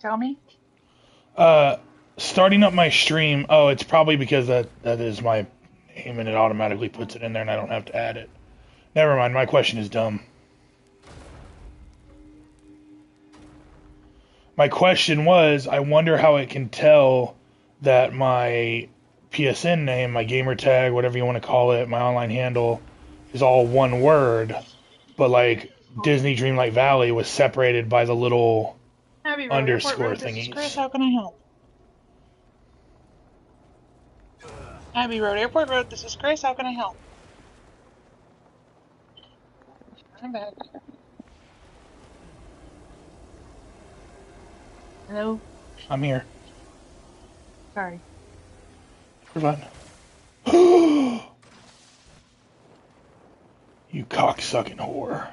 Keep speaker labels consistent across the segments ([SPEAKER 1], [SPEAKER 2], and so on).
[SPEAKER 1] Tell me.
[SPEAKER 2] Uh, Starting up my stream. Oh, it's probably because that is my name and it automatically puts it in there and I don't have to add it. Never mind. My question is dumb. My question was, I wonder how it can tell that my PSN name, my gamer tag, whatever you want to call it, my online handle, is all one word, but like Disney Dreamlight Valley was separated by the little
[SPEAKER 1] Abbey Road, Airport
[SPEAKER 2] underscore
[SPEAKER 1] Road, this is Chris.
[SPEAKER 2] thingies.
[SPEAKER 1] How can I help? Abbey Road, Airport Road, this is Chris. How can I help? I'm back. Hello?
[SPEAKER 2] I'm here.
[SPEAKER 1] Sorry.
[SPEAKER 2] You're fine. You cocksucking whore.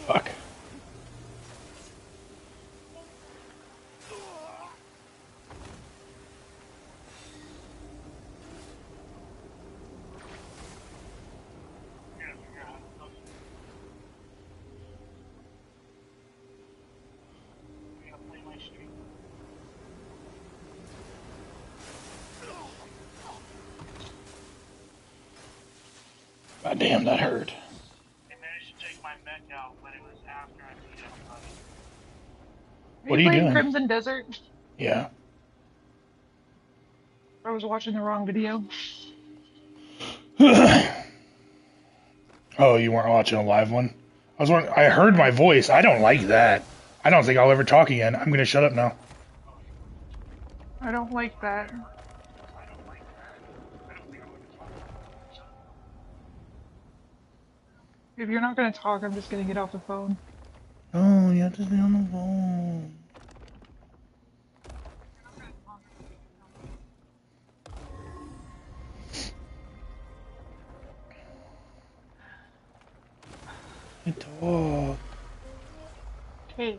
[SPEAKER 2] Fuck. God damn, that hurt.
[SPEAKER 1] Are
[SPEAKER 2] What
[SPEAKER 1] you
[SPEAKER 2] are you
[SPEAKER 1] playing
[SPEAKER 2] doing?
[SPEAKER 1] Crimson Desert?
[SPEAKER 2] Yeah.
[SPEAKER 1] I was watching the wrong video.
[SPEAKER 2] Oh, you weren't watching a live one? I heard my voice. I don't like that. I don't think I'll ever talk again. I'm gonna shut up now.
[SPEAKER 1] I don't like that. If you're not gonna talk, I'm just gonna get off the phone.
[SPEAKER 2] Oh, you have to stay on the phone. Dog.
[SPEAKER 1] Okay.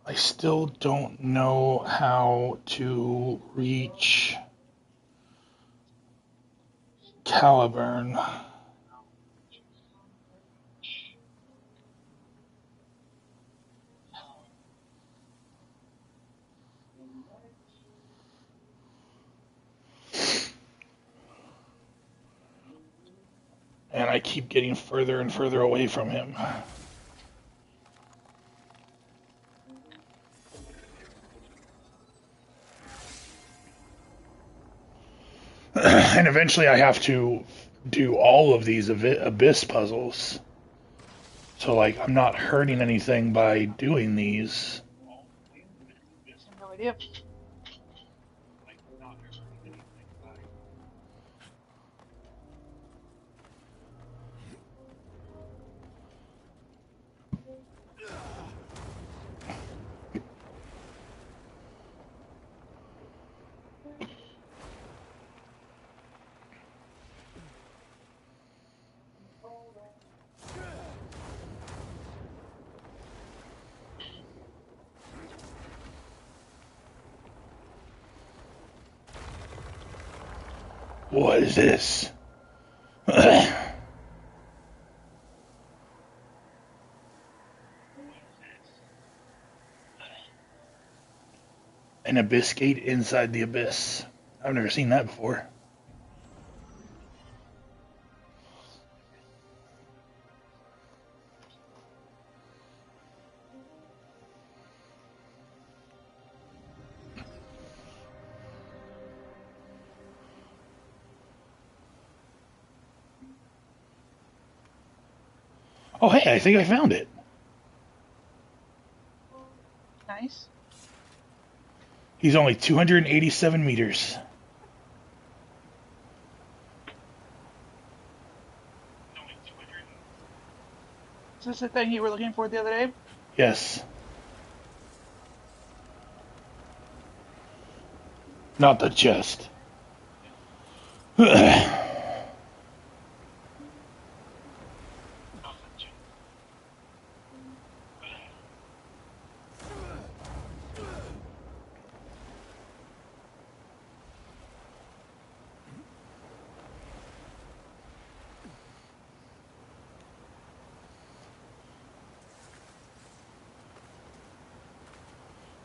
[SPEAKER 2] I still don't know how to reach Caliburn. And I keep getting further and further away from him. And eventually I have to do all of these abyss puzzles. So, like, I'm not hurting anything by doing these.
[SPEAKER 1] I have no idea.
[SPEAKER 2] What is this? An abyss gate inside the abyss. I've never seen that before. Oh, hey, I think I found it.
[SPEAKER 1] Nice.
[SPEAKER 2] He's only 287 meters.
[SPEAKER 1] Is this the thing you were looking for the other day?
[SPEAKER 2] Yes. Not the chest.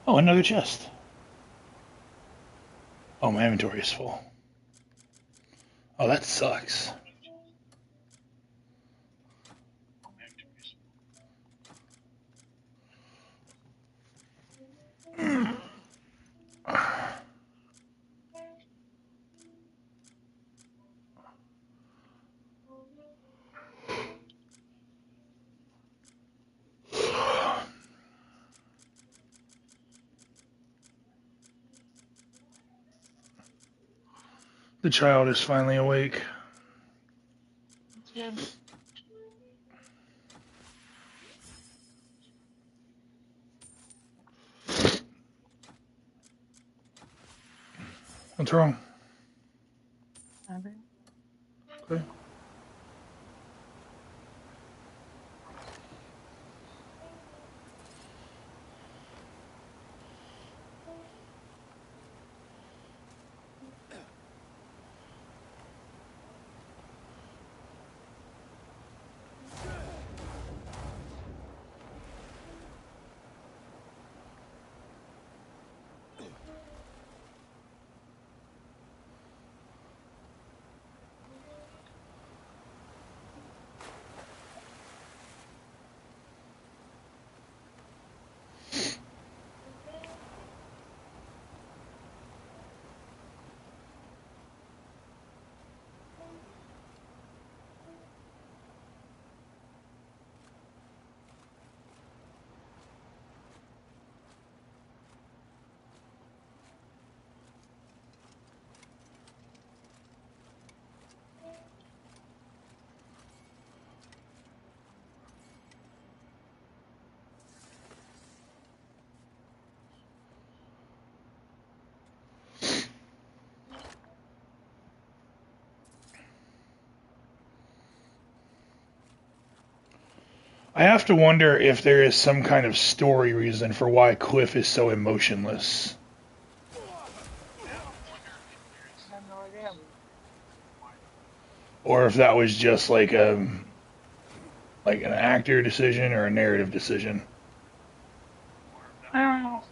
[SPEAKER 2] Oh, another chest. Oh, my inventory is full. Oh, that sucks. The child is finally awake.
[SPEAKER 1] That's good.
[SPEAKER 2] What's wrong?
[SPEAKER 1] Nothing.
[SPEAKER 2] Okay. I have to wonder if there is some kind of story reason for why Cliff is so emotionless.
[SPEAKER 1] I have no idea.
[SPEAKER 2] Or if that was just like an actor decision or a narrative decision.
[SPEAKER 1] I don't know.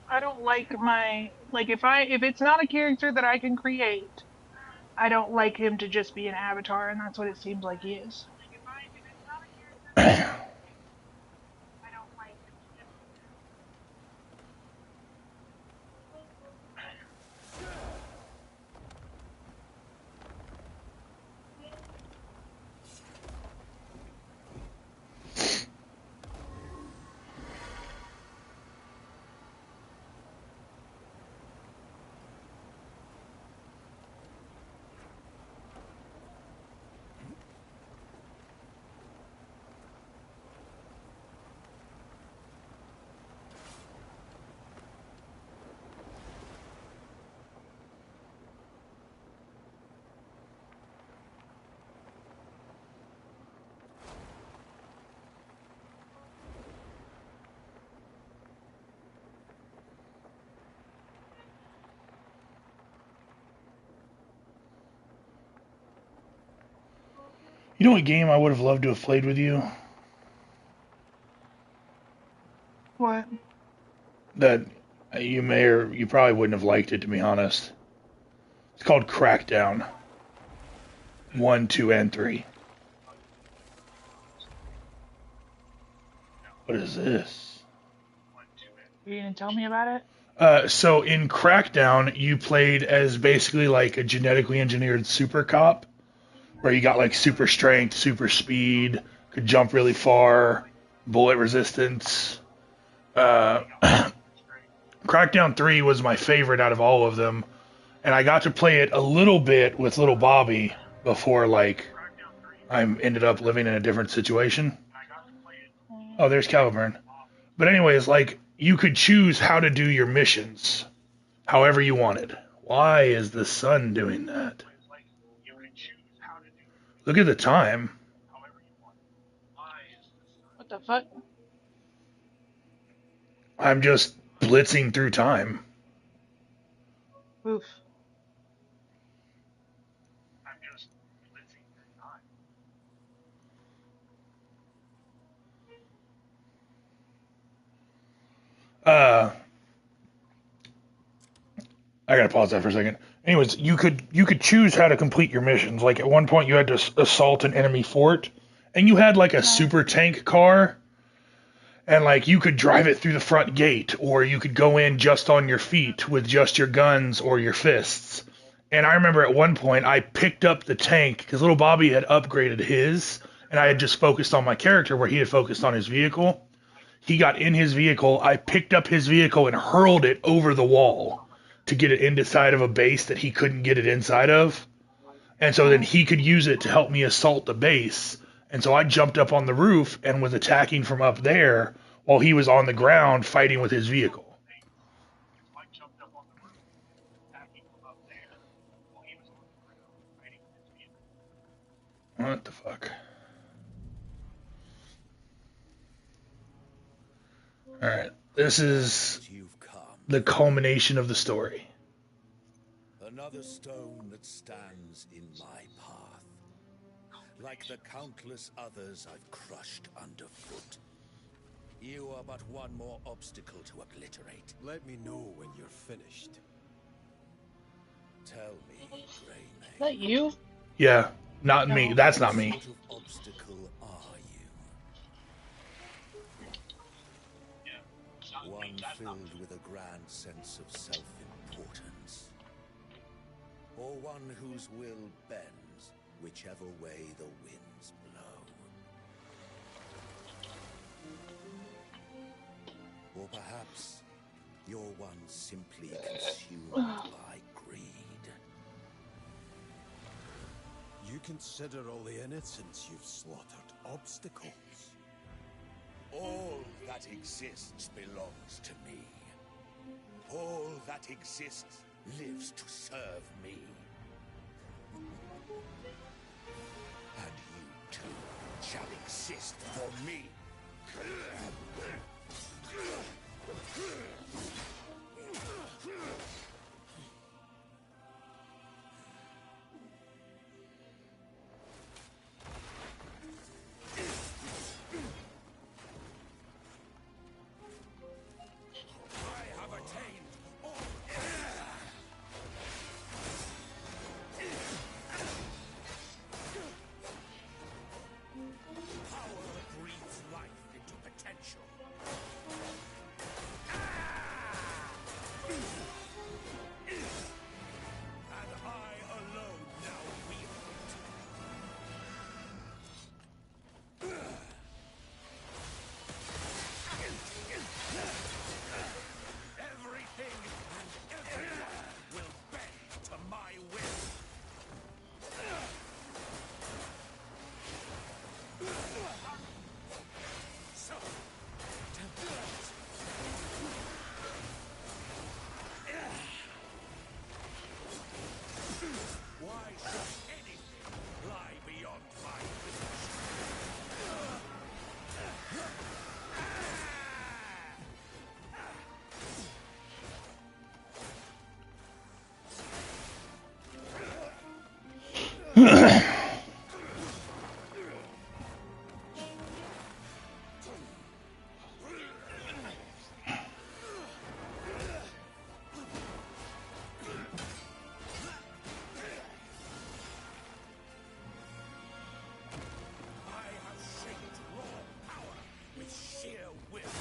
[SPEAKER 1] I don't like if it's not a character that I can create, I don't like him to just be an avatar, and that's what it seems like he is.
[SPEAKER 2] You know what game I would have loved to have played with you?
[SPEAKER 1] What?
[SPEAKER 2] That you may or you probably wouldn't have liked it, to be honest. It's called Crackdown 1, 2, and 3. What is this?
[SPEAKER 1] Are you gonna tell me about it?
[SPEAKER 2] So in Crackdown, you played as basically like a genetically engineered super cop, where you got like super strength, super speed, could jump really far, bullet resistance. Uh, Crackdown 3 was my favorite out of all of them, and I got to play it a little bit with little Bobby before like I ended up living in a different situation. Oh, there's Caliburn. But anyways, like you could choose how to do your missions however you wanted. Why is the sun doing that? Look at the time.
[SPEAKER 1] What the fuck?
[SPEAKER 2] I'm just blitzing through time.
[SPEAKER 1] Oof.
[SPEAKER 2] Uh, I gotta pause that for a second. Anyways, you could choose how to complete your missions. Like at one point, you had to assault an enemy fort, and you had like a
[SPEAKER 1] No.
[SPEAKER 2] super tank car, and like you could drive it through the front gate, or you could go in just on your feet with just your guns or your fists. And I remember at one point I picked up the tank because little Bobby had upgraded his, and I had just focused on my character where he had focused on his vehicle. He got in his vehicle. I picked up his vehicle and hurled it over the wall to get it inside of a base that he couldn't get it inside of. And so then
[SPEAKER 1] Oh.
[SPEAKER 2] he could use it to help me assault the base. And so I jumped up on the roof and was attacking from up there while he was on the ground fighting with his vehicle. What the fuck? Alright. This is
[SPEAKER 3] You've come.
[SPEAKER 2] the culmination of the story.
[SPEAKER 3] Another stone that stands in my path. Like the countless others I've crushed underfoot. You are but one more obstacle to obliterate.
[SPEAKER 4] Let me know when you're finished.
[SPEAKER 3] Tell me, Grey
[SPEAKER 1] Is that you?
[SPEAKER 2] Yeah, not me.
[SPEAKER 1] No.
[SPEAKER 2] That's
[SPEAKER 3] what
[SPEAKER 2] not me.
[SPEAKER 3] sort of obstacle are you? One filled with a grand sense of self-importance. Or one whose will bends whichever way the winds blow. Or perhaps you're one simply consumed by greed.
[SPEAKER 4] You consider all the innocents you've slaughtered obstacles.
[SPEAKER 3] All that exists belongs to me. All that exists lives to serve me. And you too shall exist. for me. I have attained all. Power breathes life into potential. And I alone now wield it. Everything and everyone will bend to my will. So, temperance. Why should anything lie beyond my reach? I have shaped raw power with sheer will.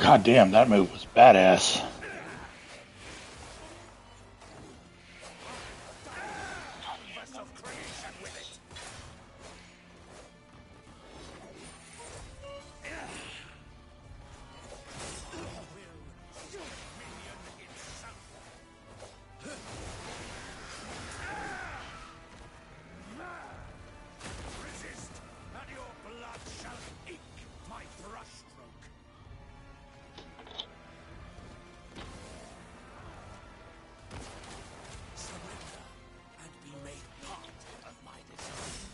[SPEAKER 2] God damn, that move was badass.
[SPEAKER 3] Canvas of creation with it. Will dominion itself. Resist, and your blood shall ink my brushstroke. Surrender and be made part of my design.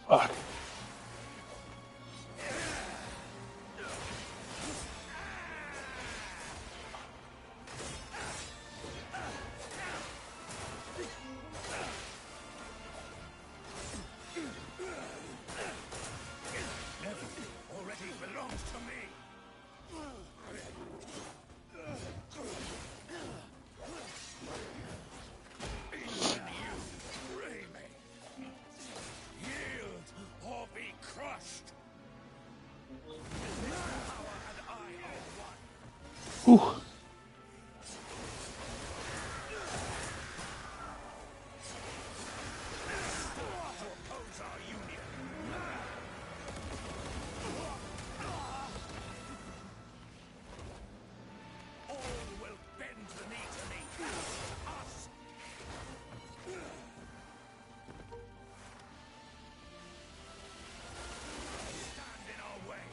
[SPEAKER 2] Fuck.
[SPEAKER 3] Everything already belongs to me. Even you, Rayman. Yield or be crushed. Power and I are one.
[SPEAKER 2] Whew.
[SPEAKER 3] To oppose our union. All will bend the knee to me. Us. Stand in our way.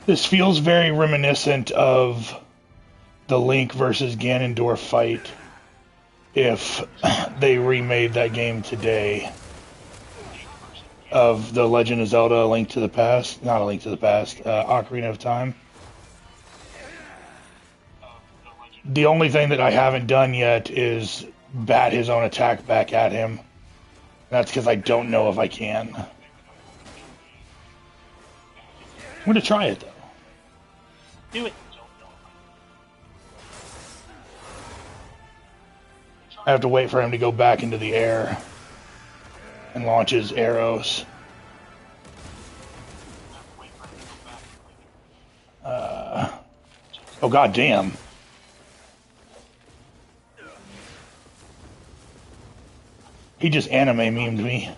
[SPEAKER 2] This feels very reminiscent of the Link versus Ganondorf fight if they remade that game today of The Legend of Zelda: A Link to the Past, not A Link to the Past, Ocarina of Time. The only thing that I haven't done yet is bat his own attack back at him. That's because I don't know if I can. I'm going to try it, though.
[SPEAKER 1] Do it.
[SPEAKER 2] I have to wait for him to go back into the air and launch his arrows. Oh, god damn. He just anime memed me.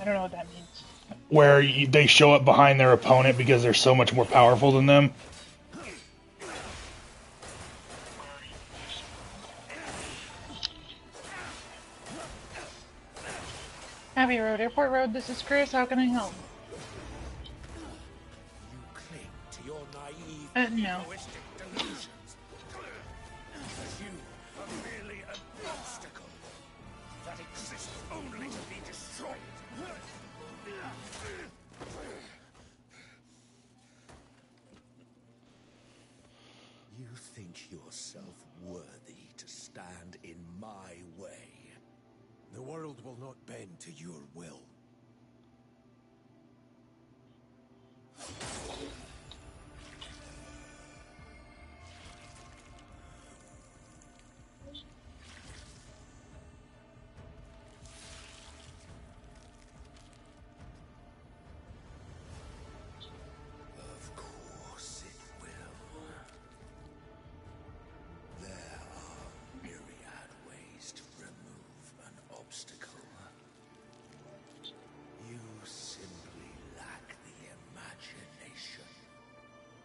[SPEAKER 1] I don't know what that means.
[SPEAKER 2] Where they show up behind their opponent because they're so much more powerful than them.
[SPEAKER 1] Abbey Road, Airport Road, this is Chris. How can I help?
[SPEAKER 3] You cling to your naive,
[SPEAKER 1] No.
[SPEAKER 3] egoistic delusions. You are merely an obstacle that exists only to be destroyed. You think yourself worthy to stand in my way.
[SPEAKER 4] The world will not bend to your will.
[SPEAKER 3] Of course it will. There are myriad ways to remove an obstacle. You simply lack the imagination.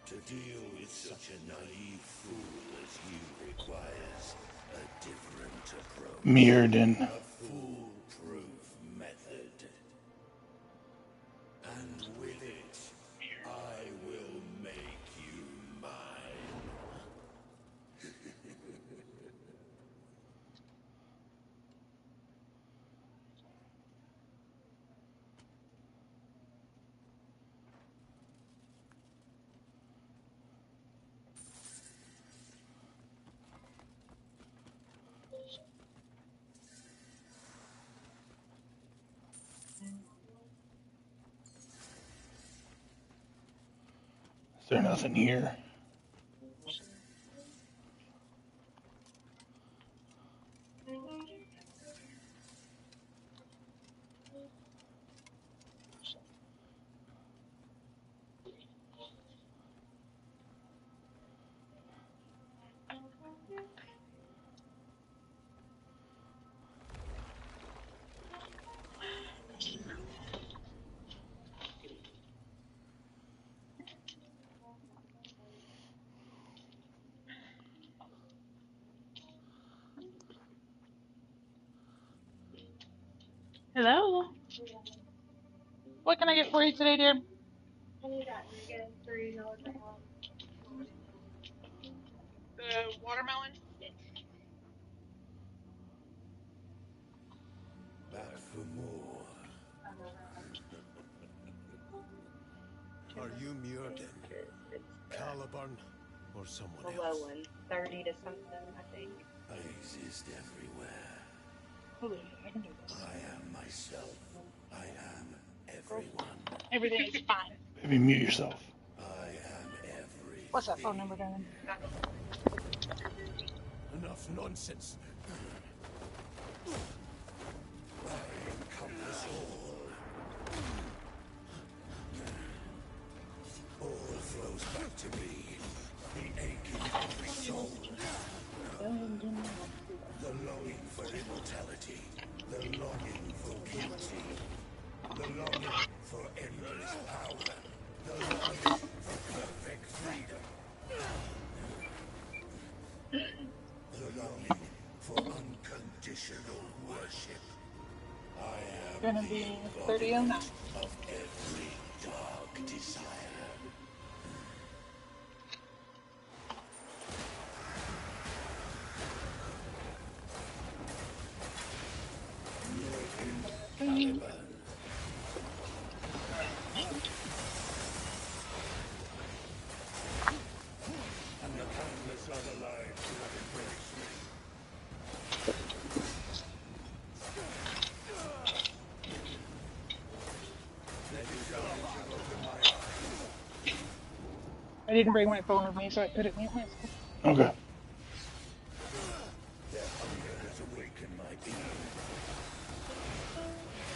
[SPEAKER 3] To deal with such a naive fool as you requires a different approach.
[SPEAKER 2] Mirrodin.
[SPEAKER 3] A foolproof method. And with it, I will make you mine.
[SPEAKER 2] Is there nothing here?
[SPEAKER 1] Hello? What can I get for you today, dear? The watermelon?
[SPEAKER 3] Back for more.
[SPEAKER 4] Are you Muirden, Caliburn, or someone
[SPEAKER 5] The
[SPEAKER 4] else?
[SPEAKER 5] low one, 30 to something, I think.
[SPEAKER 3] I exist everywhere.
[SPEAKER 1] Hold I can do this.
[SPEAKER 3] I am myself. I am everyone.
[SPEAKER 1] Everything is fine.
[SPEAKER 2] Maybe mute yourself.
[SPEAKER 3] I am everything.
[SPEAKER 1] What's that phone number, darling?
[SPEAKER 4] Enough nonsense.
[SPEAKER 3] I encompass all. All flows back to me. The aching of my soul. The longing for immortality. The longing for beauty. The longing for endless power. The longing for perfect freedom. The longing for unconditional worship. I am
[SPEAKER 1] Gonna be 30 on that.
[SPEAKER 3] of every dark desire.
[SPEAKER 1] I didn't bring my phone with me, so I couldn't mute myself.
[SPEAKER 2] Okay.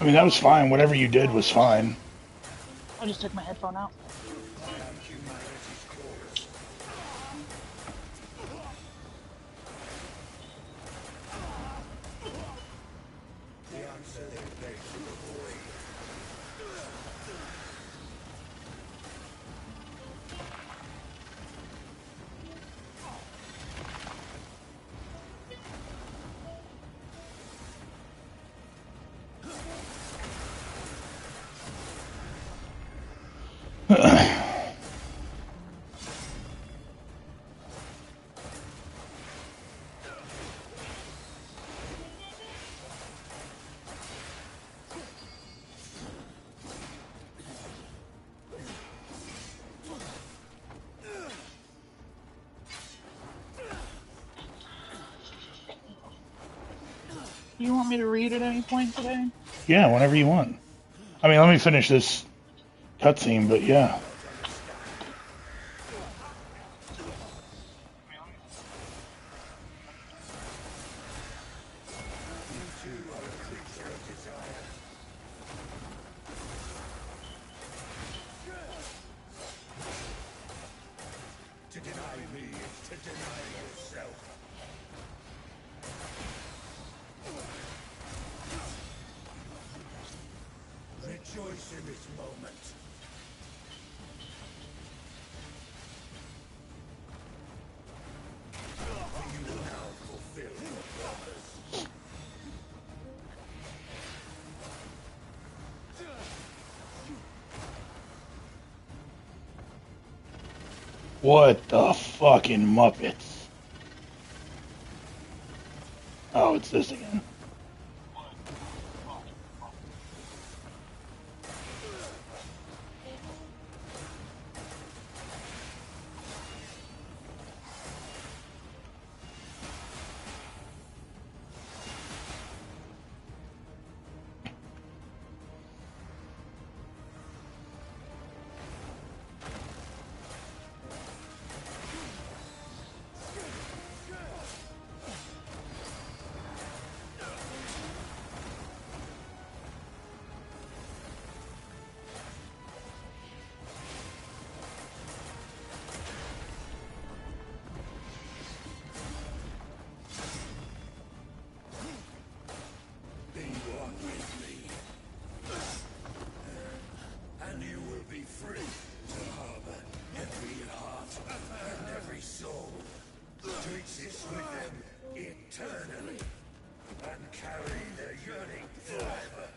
[SPEAKER 2] I mean, that was fine. Whatever you did was fine.
[SPEAKER 1] I just took my headphone out. Do you want me to read at any point today?
[SPEAKER 2] Yeah, whenever you want. I mean, let me finish this cutscene, but yeah.
[SPEAKER 3] To deny me is to deny yourself. Rejoice in this moment. You will now fulfill your promise.
[SPEAKER 2] What the fucking Muppets? Oh, it's this again.
[SPEAKER 3] Be one with me. And you will be free to harbor every heart and every soul. To exist with them eternally. And carry their yearning forever.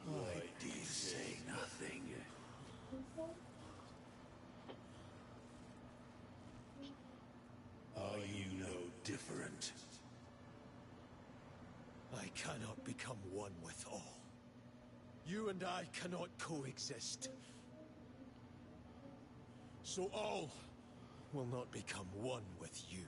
[SPEAKER 3] Why do you say nothing? Are you no different?
[SPEAKER 4] I cannot become one with all. You and I cannot coexist. So all will not become one with you.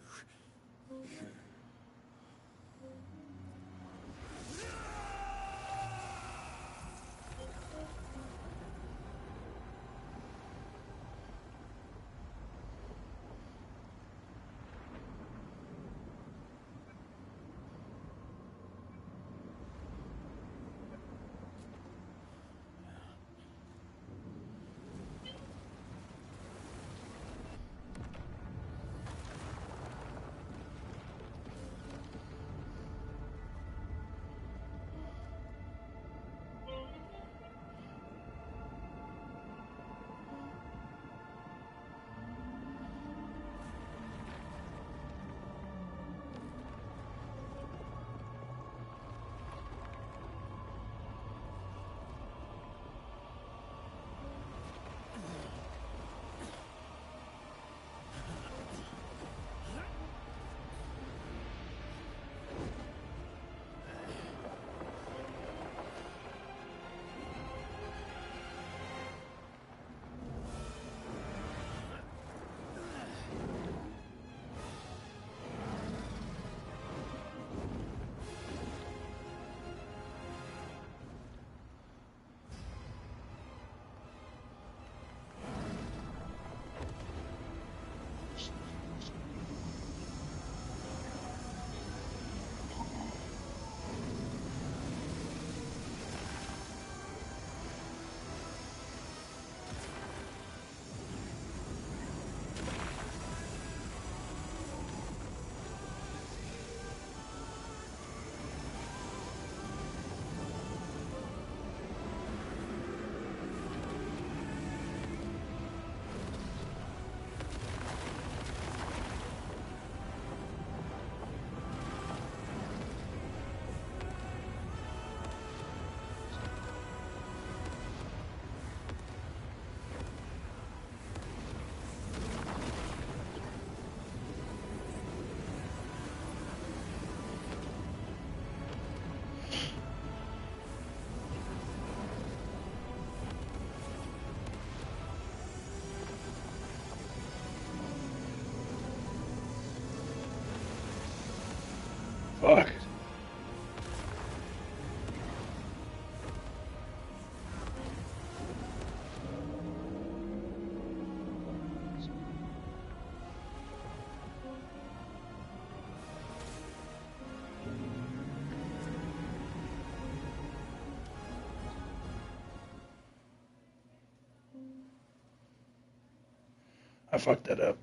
[SPEAKER 2] Fuck. I fucked that up.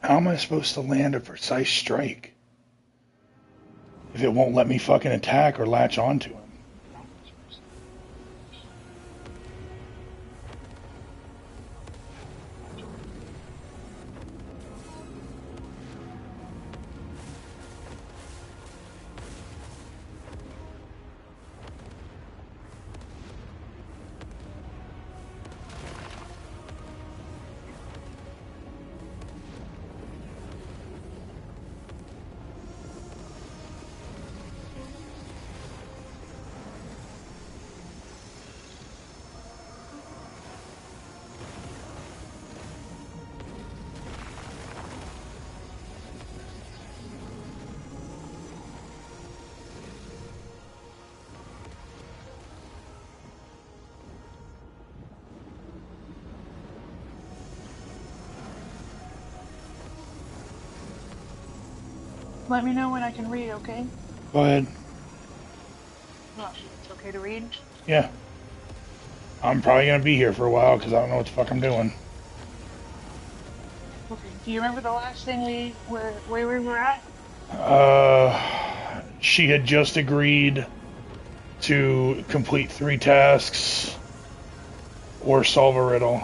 [SPEAKER 2] How am I supposed to land a precise strike if it won't let me fucking attack or latch onto him?
[SPEAKER 1] Let me know when I can read, okay?
[SPEAKER 2] Go ahead.
[SPEAKER 1] Well, it's okay to read.
[SPEAKER 2] Yeah. I'm probably gonna be here for a while because I don't know what the fuck I'm doing.
[SPEAKER 1] Okay. Do you remember the last thing where we were at?
[SPEAKER 2] She had just agreed to complete 3 tasks or solve a riddle.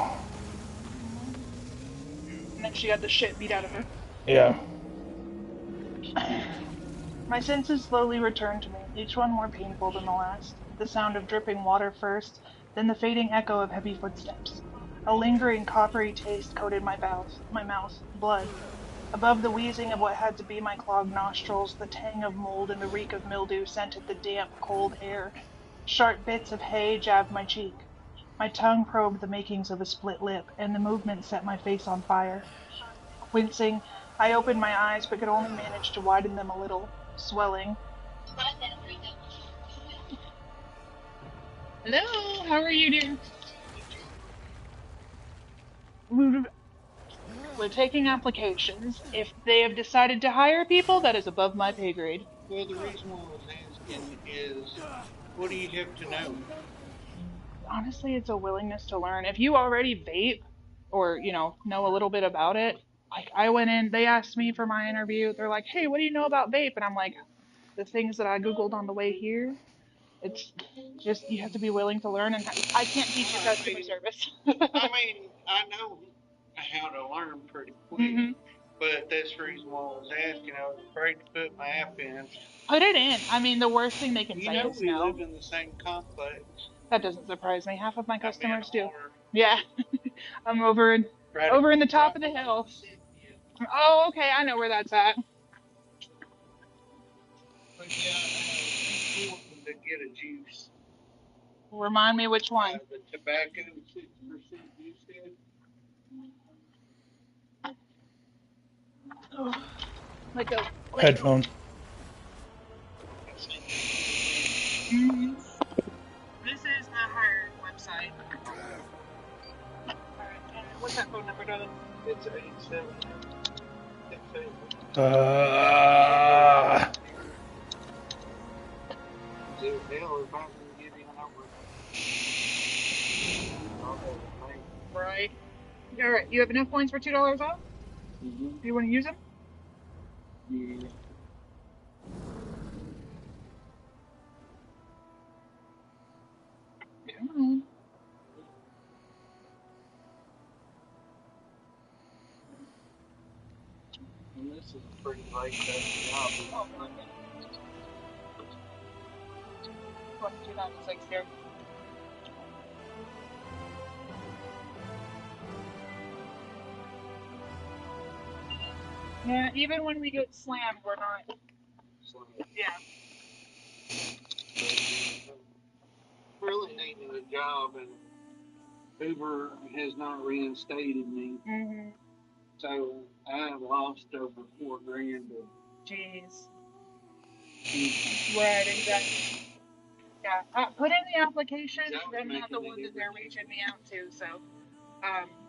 [SPEAKER 1] And then she got the shit beat out of her.
[SPEAKER 2] Yeah.
[SPEAKER 1] My senses slowly returned to me, each one more painful than the last. The sound of dripping water first, then the fading echo of heavy footsteps. A lingering coppery taste coated my mouth, blood. Above the wheezing of what had to be my clogged nostrils, the tang of mold and the reek of mildew scented the damp, cold air. Sharp bits of hay jabbed my cheek. My tongue probed the makings of a split lip, and the movement set my face on fire. Wincing, I opened my eyes but could only manage to widen them a little, swelling. Hello, how are you doing? We're taking applications. If they have decided to hire people, that is above my pay grade.
[SPEAKER 6] Well, the reason why I was asking is, what do you have to know?
[SPEAKER 1] Honestly, it's a willingness to learn. If you already vape or, know a little bit about it, like I went in, they asked me for my interview. They're like, "Hey, what do you know about vape?" And I'm like, "The things that I googled on the way here." It's just you have to be willing to learn, and I can't teach you customer service.
[SPEAKER 6] I mean, I know how to learn pretty quick,
[SPEAKER 1] hmm
[SPEAKER 6] but that's the reason why I was asking. I was afraid to put my app in.
[SPEAKER 1] Put it in. I mean, the worst thing they can
[SPEAKER 6] You
[SPEAKER 1] say
[SPEAKER 6] know,
[SPEAKER 1] is
[SPEAKER 6] we
[SPEAKER 1] no.
[SPEAKER 6] live in the same complex.
[SPEAKER 1] That doesn't surprise me. Half of my
[SPEAKER 6] I mean,
[SPEAKER 1] customers do.
[SPEAKER 6] or
[SPEAKER 1] Yeah, I'm over in
[SPEAKER 6] right,
[SPEAKER 1] over in the top
[SPEAKER 6] right
[SPEAKER 1] of the
[SPEAKER 6] below
[SPEAKER 1] hill.
[SPEAKER 6] Cynthia.
[SPEAKER 1] Oh, okay, I know where that's at.
[SPEAKER 6] But yeah, she's wanting to get a juice.
[SPEAKER 1] Remind me which one.
[SPEAKER 6] The tobacco, 6% you said.
[SPEAKER 1] Oh, let go. Let go.
[SPEAKER 2] Headphones.
[SPEAKER 1] hmm This is the hired website. All right, what's that phone number, darling?
[SPEAKER 6] It's 870.
[SPEAKER 2] Uh,
[SPEAKER 6] Hell, if I can get in over, I'll have it made.
[SPEAKER 1] Right. All right. You have enough points for $2 off?
[SPEAKER 6] Mm-hmm.
[SPEAKER 1] Do you want to use them?
[SPEAKER 6] Yeah.
[SPEAKER 1] Come on.
[SPEAKER 6] And this is a pretty late day job.
[SPEAKER 1] Oh, my goodness. 2296 here. Yeah, even when we get slammed, we're not.
[SPEAKER 6] So,
[SPEAKER 1] Yeah.
[SPEAKER 6] really needing a job, and Uber has not reinstated me.
[SPEAKER 1] Mm-hmm.
[SPEAKER 6] So I have lost over $4,000 of
[SPEAKER 1] Jeez.
[SPEAKER 6] income.
[SPEAKER 1] Right, exactly. Yeah. Put in the application.
[SPEAKER 6] That was
[SPEAKER 1] I'm not the
[SPEAKER 6] making
[SPEAKER 1] one
[SPEAKER 6] it
[SPEAKER 1] that they're
[SPEAKER 6] every
[SPEAKER 1] reaching me out to, so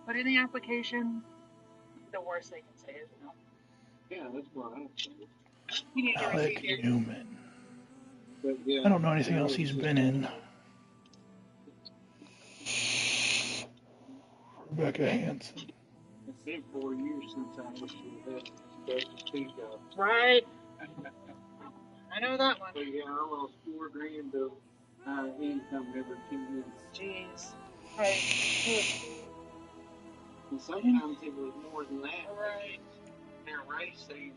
[SPEAKER 1] put in the application. The worst they can say is no.
[SPEAKER 6] Yeah, that's what I said.
[SPEAKER 1] You need your receipt
[SPEAKER 2] Alec
[SPEAKER 1] here.
[SPEAKER 2] Newman.
[SPEAKER 6] But yeah,
[SPEAKER 2] I don't know anything
[SPEAKER 6] that
[SPEAKER 2] else
[SPEAKER 6] was
[SPEAKER 2] he's
[SPEAKER 6] just
[SPEAKER 2] been in. Rebecca Hanson.
[SPEAKER 6] It's been 4 years since I was with that two job.
[SPEAKER 1] Right. I know that one.
[SPEAKER 6] But yeah, I lost $4,000 of income every 2 months.
[SPEAKER 1] Jeez. Right.
[SPEAKER 6] And sometimes it was more than that.
[SPEAKER 1] Right.
[SPEAKER 6] Their race season.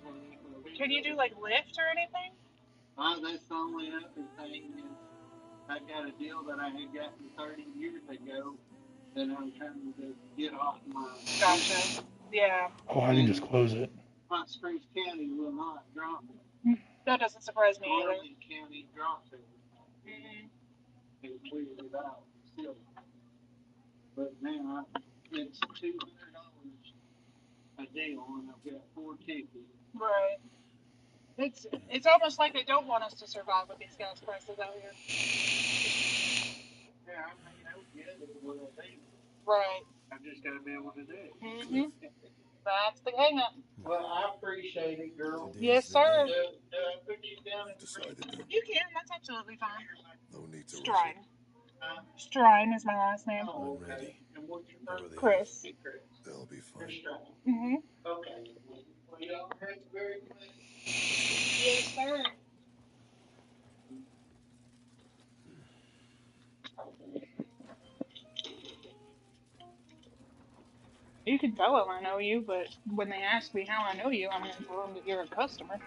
[SPEAKER 1] Can you do like Lyft or anything?
[SPEAKER 6] That's the only other thing is I got a deal that I had gotten 30 years ago that I'm trying to get off my.
[SPEAKER 1] Gotcha. Yeah.
[SPEAKER 2] Oh, I can just close it.
[SPEAKER 6] Hot Springs County will not drop it.
[SPEAKER 1] That doesn't surprise me either.
[SPEAKER 6] Garland County drops it. And clears it out. Still. But now it's $200 a deal, and I've got 4 tickets.
[SPEAKER 1] Right. It's almost like they don't want us to survive with these gas prices out here.
[SPEAKER 6] Yeah, I mean, I would get it what I think.
[SPEAKER 1] Right.
[SPEAKER 6] I've just got to be able to do it.
[SPEAKER 1] Mm-hmm. That's the hang up.
[SPEAKER 6] Well, I appreciate it, girl.
[SPEAKER 1] Yes, sir.
[SPEAKER 6] Do I put you down as
[SPEAKER 1] You can. That's absolutely fine.
[SPEAKER 3] No need to rush
[SPEAKER 1] Strine.
[SPEAKER 6] Huh?
[SPEAKER 1] Strine is my last name.
[SPEAKER 6] Oh,
[SPEAKER 3] When ready.
[SPEAKER 6] okay. And what's your first name?
[SPEAKER 1] Chris.
[SPEAKER 6] Hey, Chris.
[SPEAKER 3] They'll be fine.
[SPEAKER 6] Chris Strong.
[SPEAKER 1] Mm-hmm.
[SPEAKER 6] Okay. Well, y'all have a very good.
[SPEAKER 1] Yes, sir. You can tell them I know you, but when they ask me how I know you, I'm going to tell them that you're a customer.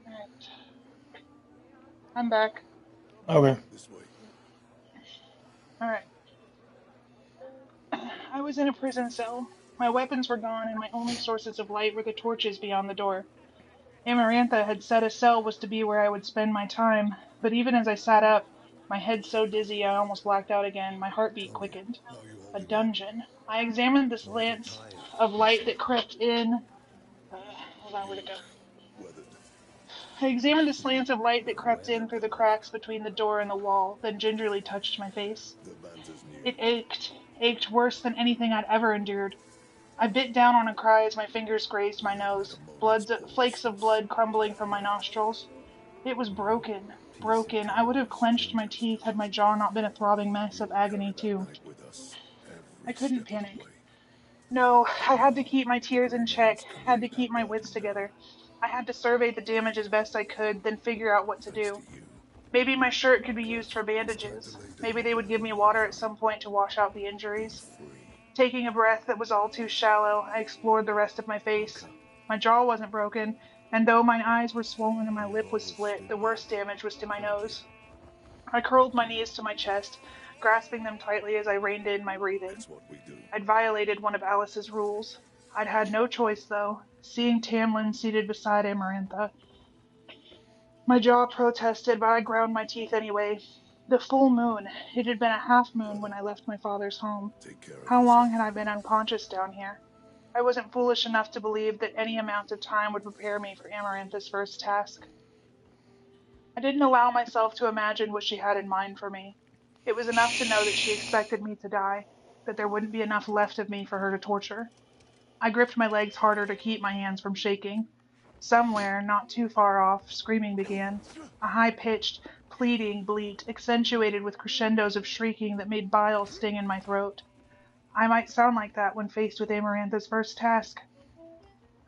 [SPEAKER 1] Alright. I'm back.
[SPEAKER 2] Okay.
[SPEAKER 3] This way.
[SPEAKER 1] Alright. I was in a prison cell. My weapons were gone, and my only sources of light were the torches beyond the door. Amarantha had said a cell was to be where I would spend my time, but even as I sat up, my head so dizzy I almost blacked out again, my heartbeat
[SPEAKER 3] Tell me,
[SPEAKER 1] quickened.
[SPEAKER 3] are you
[SPEAKER 1] A
[SPEAKER 3] holding up?
[SPEAKER 1] dungeon. I examined the
[SPEAKER 3] Might get
[SPEAKER 1] slants
[SPEAKER 3] tired.
[SPEAKER 1] of light that crept in. Hold on, where'd it go?
[SPEAKER 3] Weathered.
[SPEAKER 1] I examined the slants of light that crept in
[SPEAKER 3] Weathered
[SPEAKER 1] through the
[SPEAKER 3] them.
[SPEAKER 1] cracks between the door and the wall, then gingerly touched my face.
[SPEAKER 3] The banter's new.
[SPEAKER 1] It ached worse than anything I'd ever endured. I bit down on a cry as my fingers grazed my
[SPEAKER 3] We've had
[SPEAKER 1] nose,
[SPEAKER 3] a moment's
[SPEAKER 1] flakes
[SPEAKER 3] pause
[SPEAKER 1] of
[SPEAKER 3] since
[SPEAKER 1] blood crumbling from my
[SPEAKER 3] death left.
[SPEAKER 1] nostrils. It was broken,
[SPEAKER 3] Peace and
[SPEAKER 1] broken. I would have
[SPEAKER 3] calmness
[SPEAKER 1] clenched
[SPEAKER 3] don't
[SPEAKER 1] my
[SPEAKER 3] just
[SPEAKER 1] teeth had
[SPEAKER 3] come.
[SPEAKER 1] my jaw not been a throbbing mess
[SPEAKER 3] We
[SPEAKER 1] of
[SPEAKER 3] will carry
[SPEAKER 1] agony,
[SPEAKER 3] that
[SPEAKER 1] too.
[SPEAKER 3] night with us
[SPEAKER 1] I
[SPEAKER 3] every
[SPEAKER 1] couldn't
[SPEAKER 3] step of the
[SPEAKER 1] panic.
[SPEAKER 3] way.
[SPEAKER 1] No, I had to keep my tears in check,
[SPEAKER 3] Remains
[SPEAKER 1] had to
[SPEAKER 3] clear
[SPEAKER 1] keep my
[SPEAKER 3] now.
[SPEAKER 1] wits together. I had to survey the damage as best I could, then figure out what to
[SPEAKER 3] Thanks to
[SPEAKER 1] do.
[SPEAKER 3] you,
[SPEAKER 1] Maybe my shirt could be used for
[SPEAKER 3] it's time to
[SPEAKER 1] bandages.
[SPEAKER 3] lay
[SPEAKER 1] Maybe
[SPEAKER 3] down
[SPEAKER 1] they
[SPEAKER 3] the
[SPEAKER 1] would give me
[SPEAKER 3] burden
[SPEAKER 1] water at
[SPEAKER 3] behind.
[SPEAKER 1] some point to wash out the
[SPEAKER 3] Be
[SPEAKER 1] injuries.
[SPEAKER 3] free.
[SPEAKER 1] Taking a breath that was all too shallow, I explored the rest of my face.
[SPEAKER 3] Come.
[SPEAKER 1] My jaw wasn't broken, and though my eyes were swollen and my
[SPEAKER 3] You've
[SPEAKER 1] lip was
[SPEAKER 3] always
[SPEAKER 1] split,
[SPEAKER 3] stood
[SPEAKER 1] the
[SPEAKER 3] by
[SPEAKER 1] worst
[SPEAKER 3] me.
[SPEAKER 1] damage was to my
[SPEAKER 3] Thank you.
[SPEAKER 1] nose. I curled my knees to my chest, grasping them tightly as I reined in my breathing.
[SPEAKER 3] It's what we do.
[SPEAKER 1] I'd violated one of Alice's rules. I'd had no choice, though. Seeing Tamlin seated beside Amarantha, my jaw protested, but I ground my teeth anyway. The full moon. It had been a half moon when
[SPEAKER 3] Brother,
[SPEAKER 1] I left my father's home.
[SPEAKER 3] take care of
[SPEAKER 1] How long
[SPEAKER 3] yourself.
[SPEAKER 1] had I been unconscious down here? I wasn't foolish enough to believe that any amount of time would prepare me for Amarantha's first task. I didn't allow myself to imagine what she had in mind for me. It was enough to know that she expected me to die, that there wouldn't be enough left of me for her to torture. I gripped my legs harder to keep my hands from shaking. Somewhere, not too far off, screaming began. A high-pitched, pleading bleat, accentuated with crescendos of shrieking that made bile sting in my throat. I might sound like that when faced with Amarantha's first task.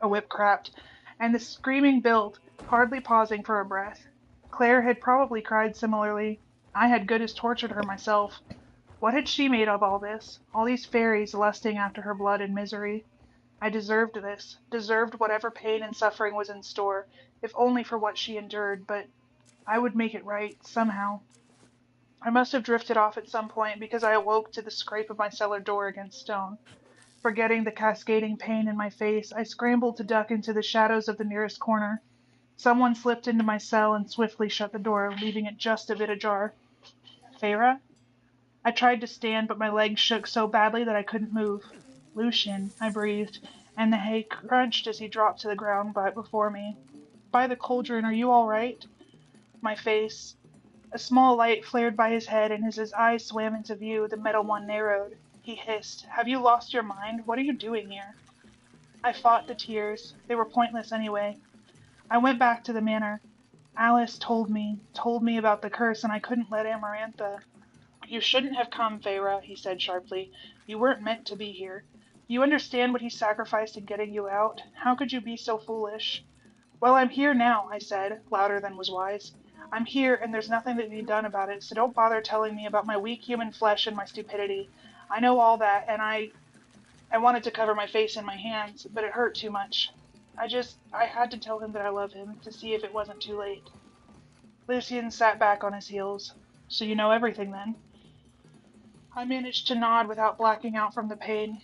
[SPEAKER 1] A whip cracked, and the screaming built, hardly pausing for a breath. Claire had probably cried similarly. I had good as tortured her myself. What had she made of all this? All these fairies lusting after her blood and misery? I deserved this, deserved whatever pain and suffering was in store, if only for what she endured, but I would make it right, somehow. I must have drifted off at some point because I awoke to the scrape of my cellar door against stone. Forgetting the cascading pain in my face, I scrambled to duck into the shadows of the nearest corner. Someone slipped into my cell and swiftly shut the door, leaving it just a bit ajar. Feyre? I tried to stand, but my legs shook so badly that I couldn't move. Lucian, I breathed, and the hay crunched as he dropped to the ground before me. By the cauldron, are you all right? My face. A small light flared by his head, and as his eyes swam into view, the metal one narrowed. He hissed, "Have you lost your mind? What are you doing here?" I fought the tears. They were pointless anyway. I went back to the manor. Alice told me about the curse, and I couldn't let Amarantha. "You shouldn't have come, Feyre," he said sharply. "You weren't meant to be here. Do you understand what he sacrificed in getting you out? How could you be so foolish?" "Well, I'm here now," I said, louder than was wise. "I'm here, and there's nothing that can be done about it, so don't bother telling me about my weak human flesh and my stupidity. I know all that, and I wanted to cover my face in my hands, but it hurt too much. I had to tell him that I love him, to see if it wasn't too late." Lucian sat back on his heels. "So you know everything, then?" I managed to nod without blacking out from the pain.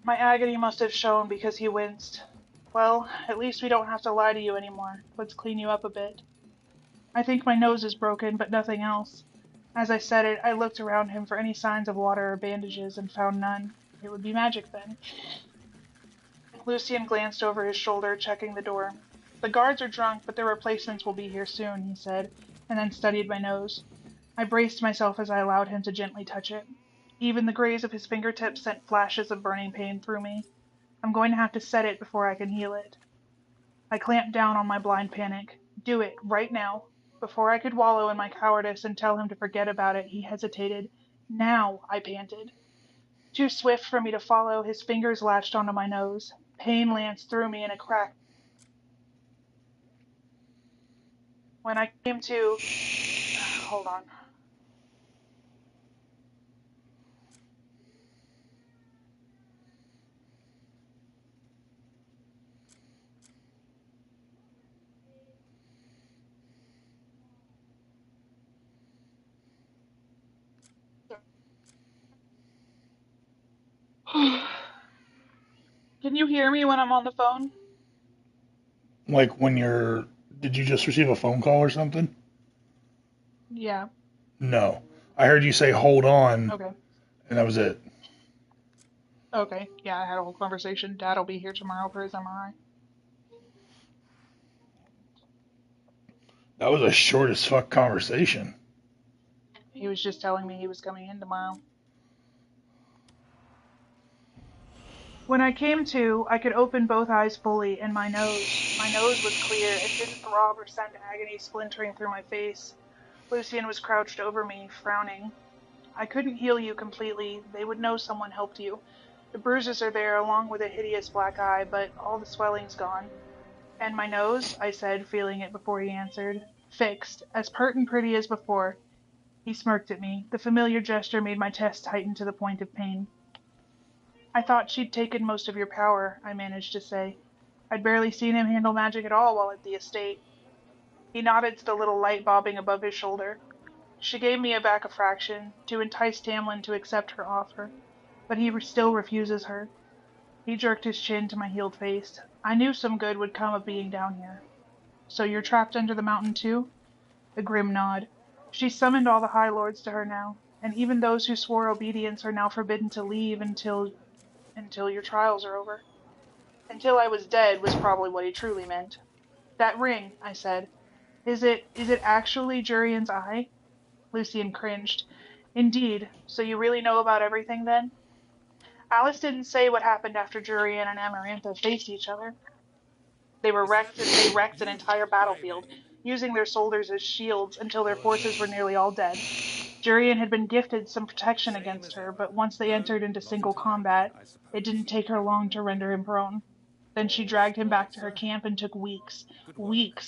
[SPEAKER 1] My agony must have shown because he winced. "Well, at least we don't have to lie to you anymore. Let's clean you up a bit. I think my nose is broken, but nothing else." As I said it, I looked around him for any signs of water or bandages and found none. It would be magic, then. Lucian glanced over his shoulder, checking the door. "The guards are drunk, but their replacements will be here soon," he said, and then studied my nose. I braced myself as I allowed him to gently touch it. Even the graze of his fingertips sent flashes of burning pain through me. I'm going to have to set it before I can heal it. I clamped down on my blind panic. "Do it, right now." Before I could wallow in my cowardice and tell him to forget about it, he hesitated. "Now," I panted. Too swift for me to follow, his fingers latched onto my nose. Pain lanced through me in a crack. When I came to... Hold on. Can you hear me when I'm on the phone?
[SPEAKER 2] Like when you're. Did you just receive a phone call or something?
[SPEAKER 1] Yeah.
[SPEAKER 2] No. I heard you say hold on,
[SPEAKER 1] Okay.
[SPEAKER 2] and that was it.
[SPEAKER 1] Okay. Yeah, I had a whole conversation. Dad'll be here tomorrow for his MRI.
[SPEAKER 2] That was a short as fuck conversation.
[SPEAKER 1] He was just telling me he was coming in tomorrow. When I came to, I could open both eyes fully, and my nose. My nose was clear. It didn't throb or send agony splintering through my face. Lucian was crouched over me, frowning. "I couldn't heal you completely. They would know someone helped you. The bruises are there along with a hideous black eye, but all the swelling's gone. And my nose, I said, feeling it before he answered. Fixed, as pert and pretty as before. He smirked at me. The familiar gesture made my chest tighten to the point of pain. I thought she'd taken most of your power, I managed to say. I'd barely seen him handle magic at all while at the estate. He nodded to the little light bobbing above his shoulder. She gave me back a fraction, to entice Tamlin to accept her offer, but he still refuses her. He jerked his chin to my healed face. I knew some good would come of being down here. So you're trapped under the mountain too? A grim nod. She's summoned all the High Lords to her now, and even those who swore obedience are now forbidden to leave until your trials are over. Until I was dead was probably what he truly meant. That ring, I said. Is it actually Jurian's eye? Lucian cringed. Indeed. So you really know about everything then? Alice didn't say what happened after Jurian and Amarantha faced each other. They wrecked an entire battlefield, using their soldiers as shields until their forces were nearly all dead. Jurian had been gifted some protection against her, but once they entered into single combat, it didn't take her long to render him prone. Then she dragged him back to her camp and took weeks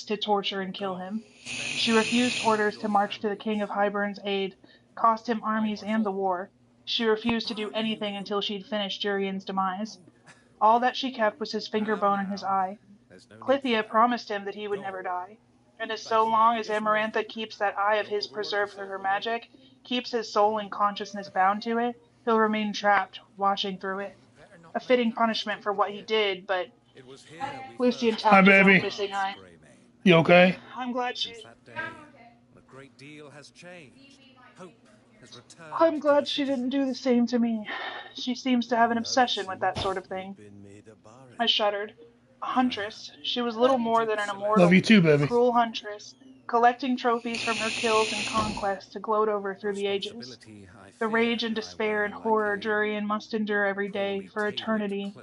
[SPEAKER 1] to torture and kill him. She refused orders to march to the King of Hybern's aid, cost him armies and the war. She refused to do anything until she'd finished Jurian's demise. All that she kept was his finger bone and his eye. Clythia promised him that he would never die. And as so long as Amarantha keeps that eye of his preserved through her magic, keeps his soul and consciousness bound to it, he'll remain trapped, watching through it. A fitting punishment for what he did, but Lucian
[SPEAKER 2] Hi,
[SPEAKER 1] tapped his own
[SPEAKER 2] baby.
[SPEAKER 1] missing eye.
[SPEAKER 2] You okay?
[SPEAKER 1] I'm glad she didn't do the same to me. She seems to have an obsession with that sort of thing. I shuddered. A huntress. She was little more than an
[SPEAKER 2] Love
[SPEAKER 1] immortal,
[SPEAKER 2] you too,
[SPEAKER 1] a
[SPEAKER 2] baby.
[SPEAKER 1] cruel huntress, collecting trophies from her kills and conquests to gloat over through the ages. The rage and despair and horror Jurian must endure every day, for eternity.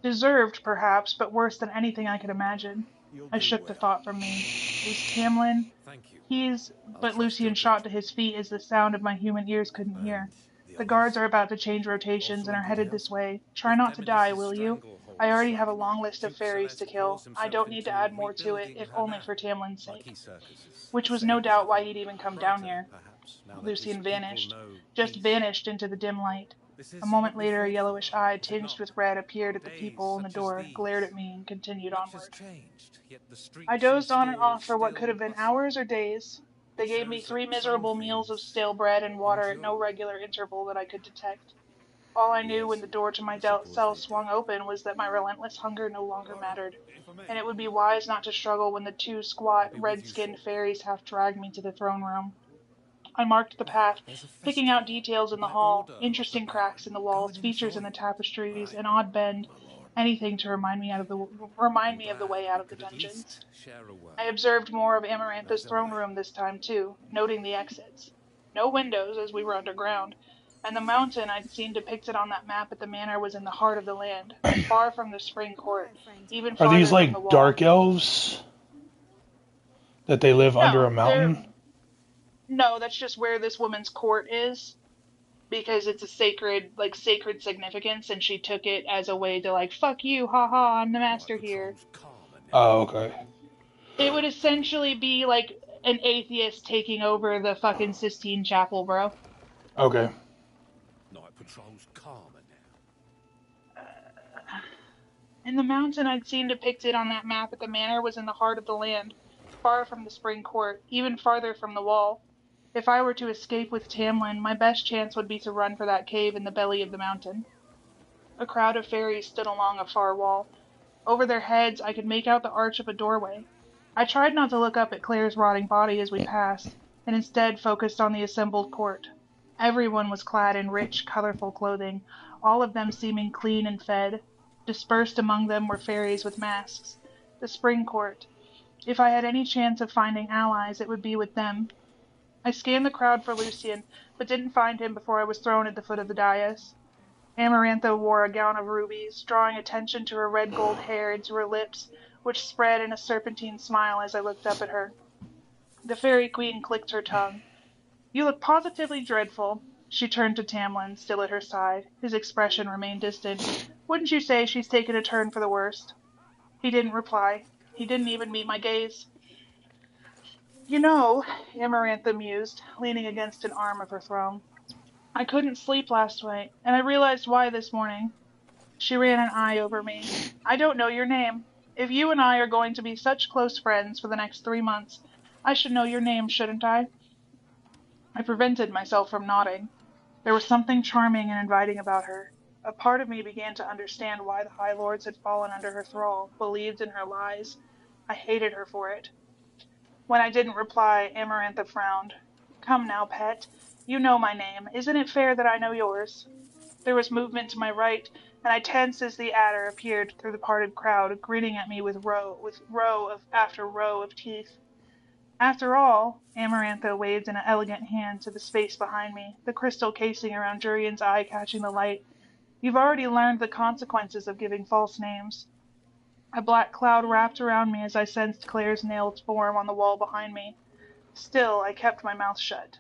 [SPEAKER 1] Deserved, perhaps, but worse than anything I could imagine. I shook the thought from me. Was Tamlin? But Lucian shot to his feet as the sound of my human ears couldn't hear. The guards are about to change rotations and are headed this way. Try not to die, will you? I already have a long list of fairies to kill. I don't need to add more to it, if only for Tamlin's sake. Which was no doubt why he'd even come down here. Lucian vanished. Just vanished into the dim light. A moment later, a yellowish eye tinged with red appeared at the peephole in the door, glared at me, and continued onward. I dozed on and off for what could have been hours or days. They gave me 3 miserable meals of stale bread and water at no regular interval that I could detect. All I knew when the door to my cell swung open was that my relentless hunger no longer mattered, and it would be wise not to struggle when the 2 squat, red-skinned fairies half dragged me to the throne room. I marked the path, picking out details in the hall, interesting cracks in the walls, features in the tapestries, an odd bend, anything to remind me of the way out of the dungeons. I observed more of Amarantha's throne room this time too, noting the exits. No windows, as we were underground, and the mountain I'd seen depicted on that map at the manor was in the heart of the land, far from the spring court, even
[SPEAKER 2] Are these
[SPEAKER 1] farther from the
[SPEAKER 2] like
[SPEAKER 1] wall.
[SPEAKER 2] dark elves that they live under a mountain?
[SPEAKER 1] No, that's just where this woman's court is, because it's a sacred significance, and she took it as a way to fuck you, haha, I'm the master here.
[SPEAKER 2] Oh, okay.
[SPEAKER 1] It would essentially be like an atheist taking over the fucking Sistine Chapel, bro.
[SPEAKER 2] Okay.
[SPEAKER 3] Night patrol's calmer now.
[SPEAKER 1] And the mountain I'd seen depicted on that map at the manor was in the heart of the land, far from the spring court, even farther from the wall. If I were to escape with Tamlin, my best chance would be to run for that cave in the belly of the mountain. A crowd of fairies stood along a far wall. Over their heads, I could make out the arch of a doorway. I tried not to look up at Claire's rotting body as we passed, and instead focused on the assembled court. Everyone was clad in rich, colorful clothing, all of them seeming clean and fed. Dispersed among them were fairies with masks. The spring court. If I had any chance of finding allies, it would be with them. I scanned the crowd for Lucian, but didn't find him before I was thrown at the foot of the dais. Amarantha wore a gown of rubies, drawing attention to her red gold hair and to her lips, which spread in a serpentine smile as I looked up at her. The fairy queen clicked her tongue. You look positively dreadful. She turned to Tamlin, still at her side. His expression remained distant. Wouldn't you say she's taken a turn for the worst? He didn't reply. He didn't even meet my gaze. You know, Amarantha mused, leaning against an arm of her throne. I couldn't sleep last night, and I realized why this morning. She ran an eye over me. I don't know your name. If you and I are going to be such close friends for the next 3 months, I should know your name, shouldn't I? I prevented myself from nodding. There was something charming and inviting about her. A part of me began to understand why the High Lords had fallen under her thrall, believed in her lies. I hated her for it. When I didn't reply, Amarantha frowned. Come now, pet. You know my name. Isn't it fair that I know yours? There was movement to my right, and I tensed as the adder appeared through the parted crowd, grinning at me with row after row of teeth. After all, Amarantha waved an elegant hand to the space behind me, the crystal casing around Jurian's eye catching the light. You've already learned the consequences of giving false names. A black cloud wrapped around me as I sensed Claire's nailed form on the wall behind me. Still, I kept my mouth shut.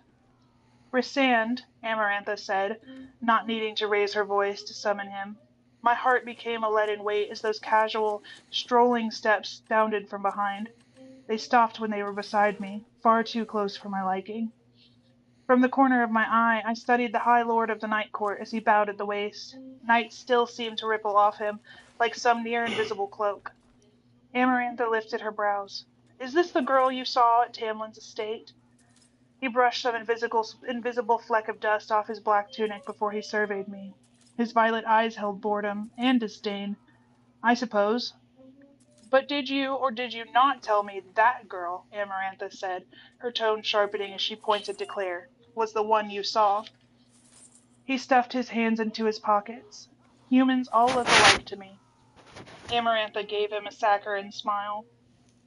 [SPEAKER 1] Rysand, Amarantha said, not needing to raise her voice to summon him. My heart became a leaden weight as those casual, strolling steps sounded from behind. They stopped when they were beside me, far too close for my liking. From the corner of my eye, I studied the High Lord of the Night Court as he bowed at the waist. Night still seemed to ripple off him, like some near-invisible cloak. Amarantha lifted her brows. Is this the girl you saw at Tamlin's estate? He brushed some invisible fleck of dust off his black tunic before he surveyed me. His violet eyes held boredom and disdain. I suppose. But did you or did you not tell me that girl, Amarantha said, her tone sharpening as she pointed to Claire, was the one you saw? He stuffed his hands into his pockets. Humans all look alike to me. Amarantha gave him a saccharine smile.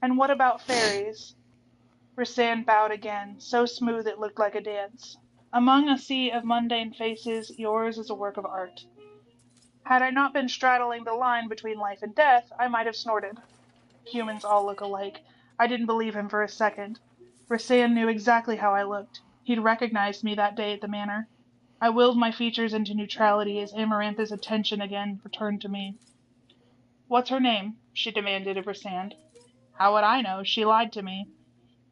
[SPEAKER 1] And what about fairies? Rysand bowed again, so smooth it looked like a dance. Among a sea of mundane faces, yours is a work of art. Had I not been straddling the line between life and death, I might have snorted. Humans all look alike. I didn't believe him for a second. Rysand knew exactly how I looked. He'd recognized me that day at the manor. I willed my features into neutrality as Amarantha's attention again returned to me. What's her name? She demanded of Rysand. How would I know? She lied to me.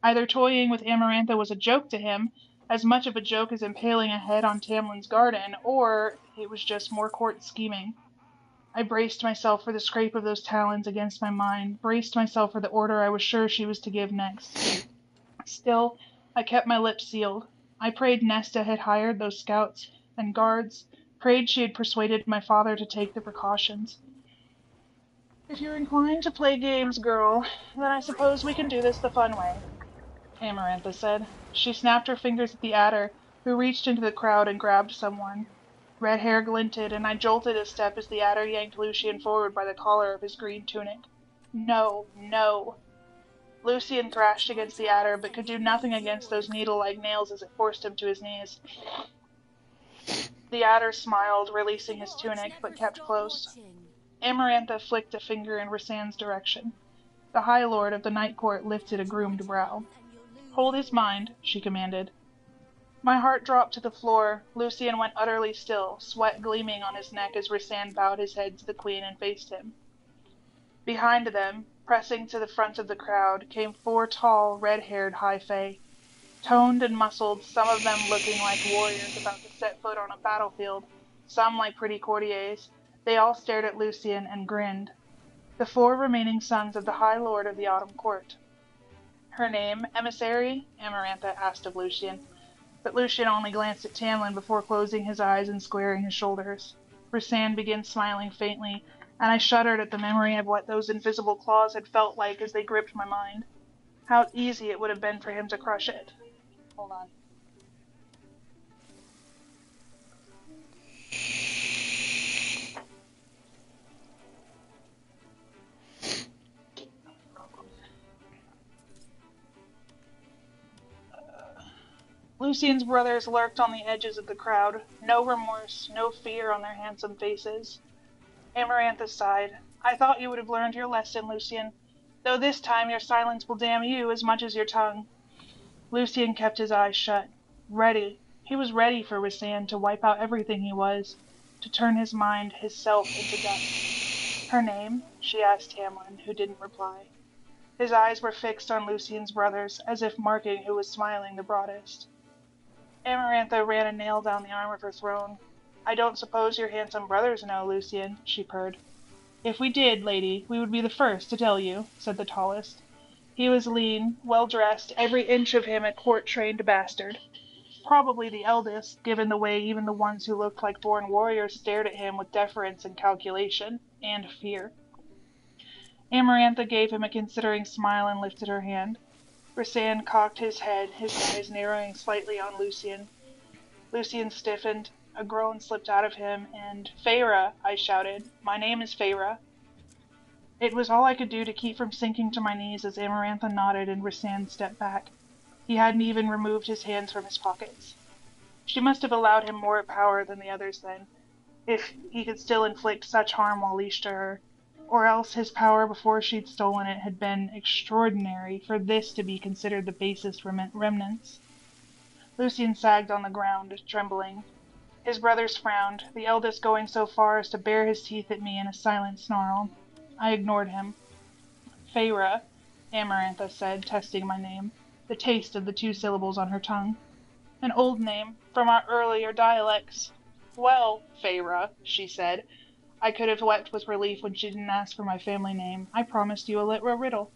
[SPEAKER 1] Either toying with Amarantha was a joke to him, as much of a joke as impaling a head on Tamlin's garden, or it was just more court scheming. I braced myself for the scrape of those talons against my mind, braced myself for the order I was sure she was to give next. Still, I kept my lips sealed. I prayed Nesta had hired those scouts and guards, prayed she had persuaded my father to take the precautions. If you're inclined to play games, girl, then I suppose we can do this the fun way, Amarantha said. She snapped her fingers at the adder, who reached into the crowd and grabbed someone. Red hair glinted, and I jolted a step as the adder yanked Lucian forward by the collar of his green tunic. No, no. Lucian thrashed against the adder, but could do nothing against those needle-like nails as it forced him to his knees. The adder smiled, releasing his tunic, but kept close. Amarantha flicked a finger in Rysand's direction. The High Lord of the Night Court lifted a groomed brow. Hold his mind, she commanded. My heart dropped to the floor. Lucian went utterly still, sweat gleaming on his neck as Rysand bowed his head to the queen and faced him. Behind them, pressing to the front of the crowd, came 4 tall, red-haired high fae. Toned and muscled, some of them looking like warriors about to set foot on a battlefield, some like pretty courtiers, they all stared at Lucian and grinned. The 4 remaining sons of the High Lord of the Autumn Court. Her name, emissary? Amarantha asked of Lucian. But Lucian only glanced at Tamlin before closing his eyes and squaring his shoulders. Rysand began smiling faintly, and I shuddered at the memory of what those invisible claws had felt like as they gripped my mind. How easy it would have been for him to crush it. Hold on. Lucian's brothers lurked on the edges of the crowd, no remorse, no fear on their handsome faces. Amarantha sighed. I thought you would have learned your lesson, Lucian, though this time your silence will damn you as much as your tongue. Lucian kept his eyes shut. Ready. He was ready for Rasan to wipe out everything he was, to turn his mind, his self, into dust. Her name? She asked Tamlin, who didn't reply. His eyes were fixed on Lucien's brothers, as if marking who was smiling the broadest. Amarantha ran a nail down the arm of her throne. I don't suppose your handsome brothers know, Lucien, she purred. If we did, lady, we would be the first to tell you, said the tallest. He was lean, well-dressed, every inch of him a court-trained bastard. Probably the eldest, given the way even the ones who looked like born warriors stared at him with deference and calculation, and fear. Amarantha gave him a considering smile and lifted her hand. Rasan cocked his head, his eyes narrowing slightly on Lucien. Lucien stiffened, a groan slipped out of him, and "Feyre," I shouted. "My name is Feyre." It was all I could do to keep from sinking to my knees as Amarantha nodded and Rasan stepped back. He hadn't even removed his hands from his pockets. She must have allowed him more power than the others then, if he could still inflict such harm while leashed to her. Or else his power before she'd stolen it had been extraordinary for this to be considered the basest remnants. Lucien sagged on the ground, trembling. His brothers frowned, the eldest going so far as to bare his teeth at me in a silent snarl. I ignored him. "Feyre," Amarantha said, testing my name, the taste of the two syllables on her tongue. "An old name, from our earlier dialects." "Well, Feyre," she said. I could have wept with relief when she didn't ask for my family name. I promised you a riddle.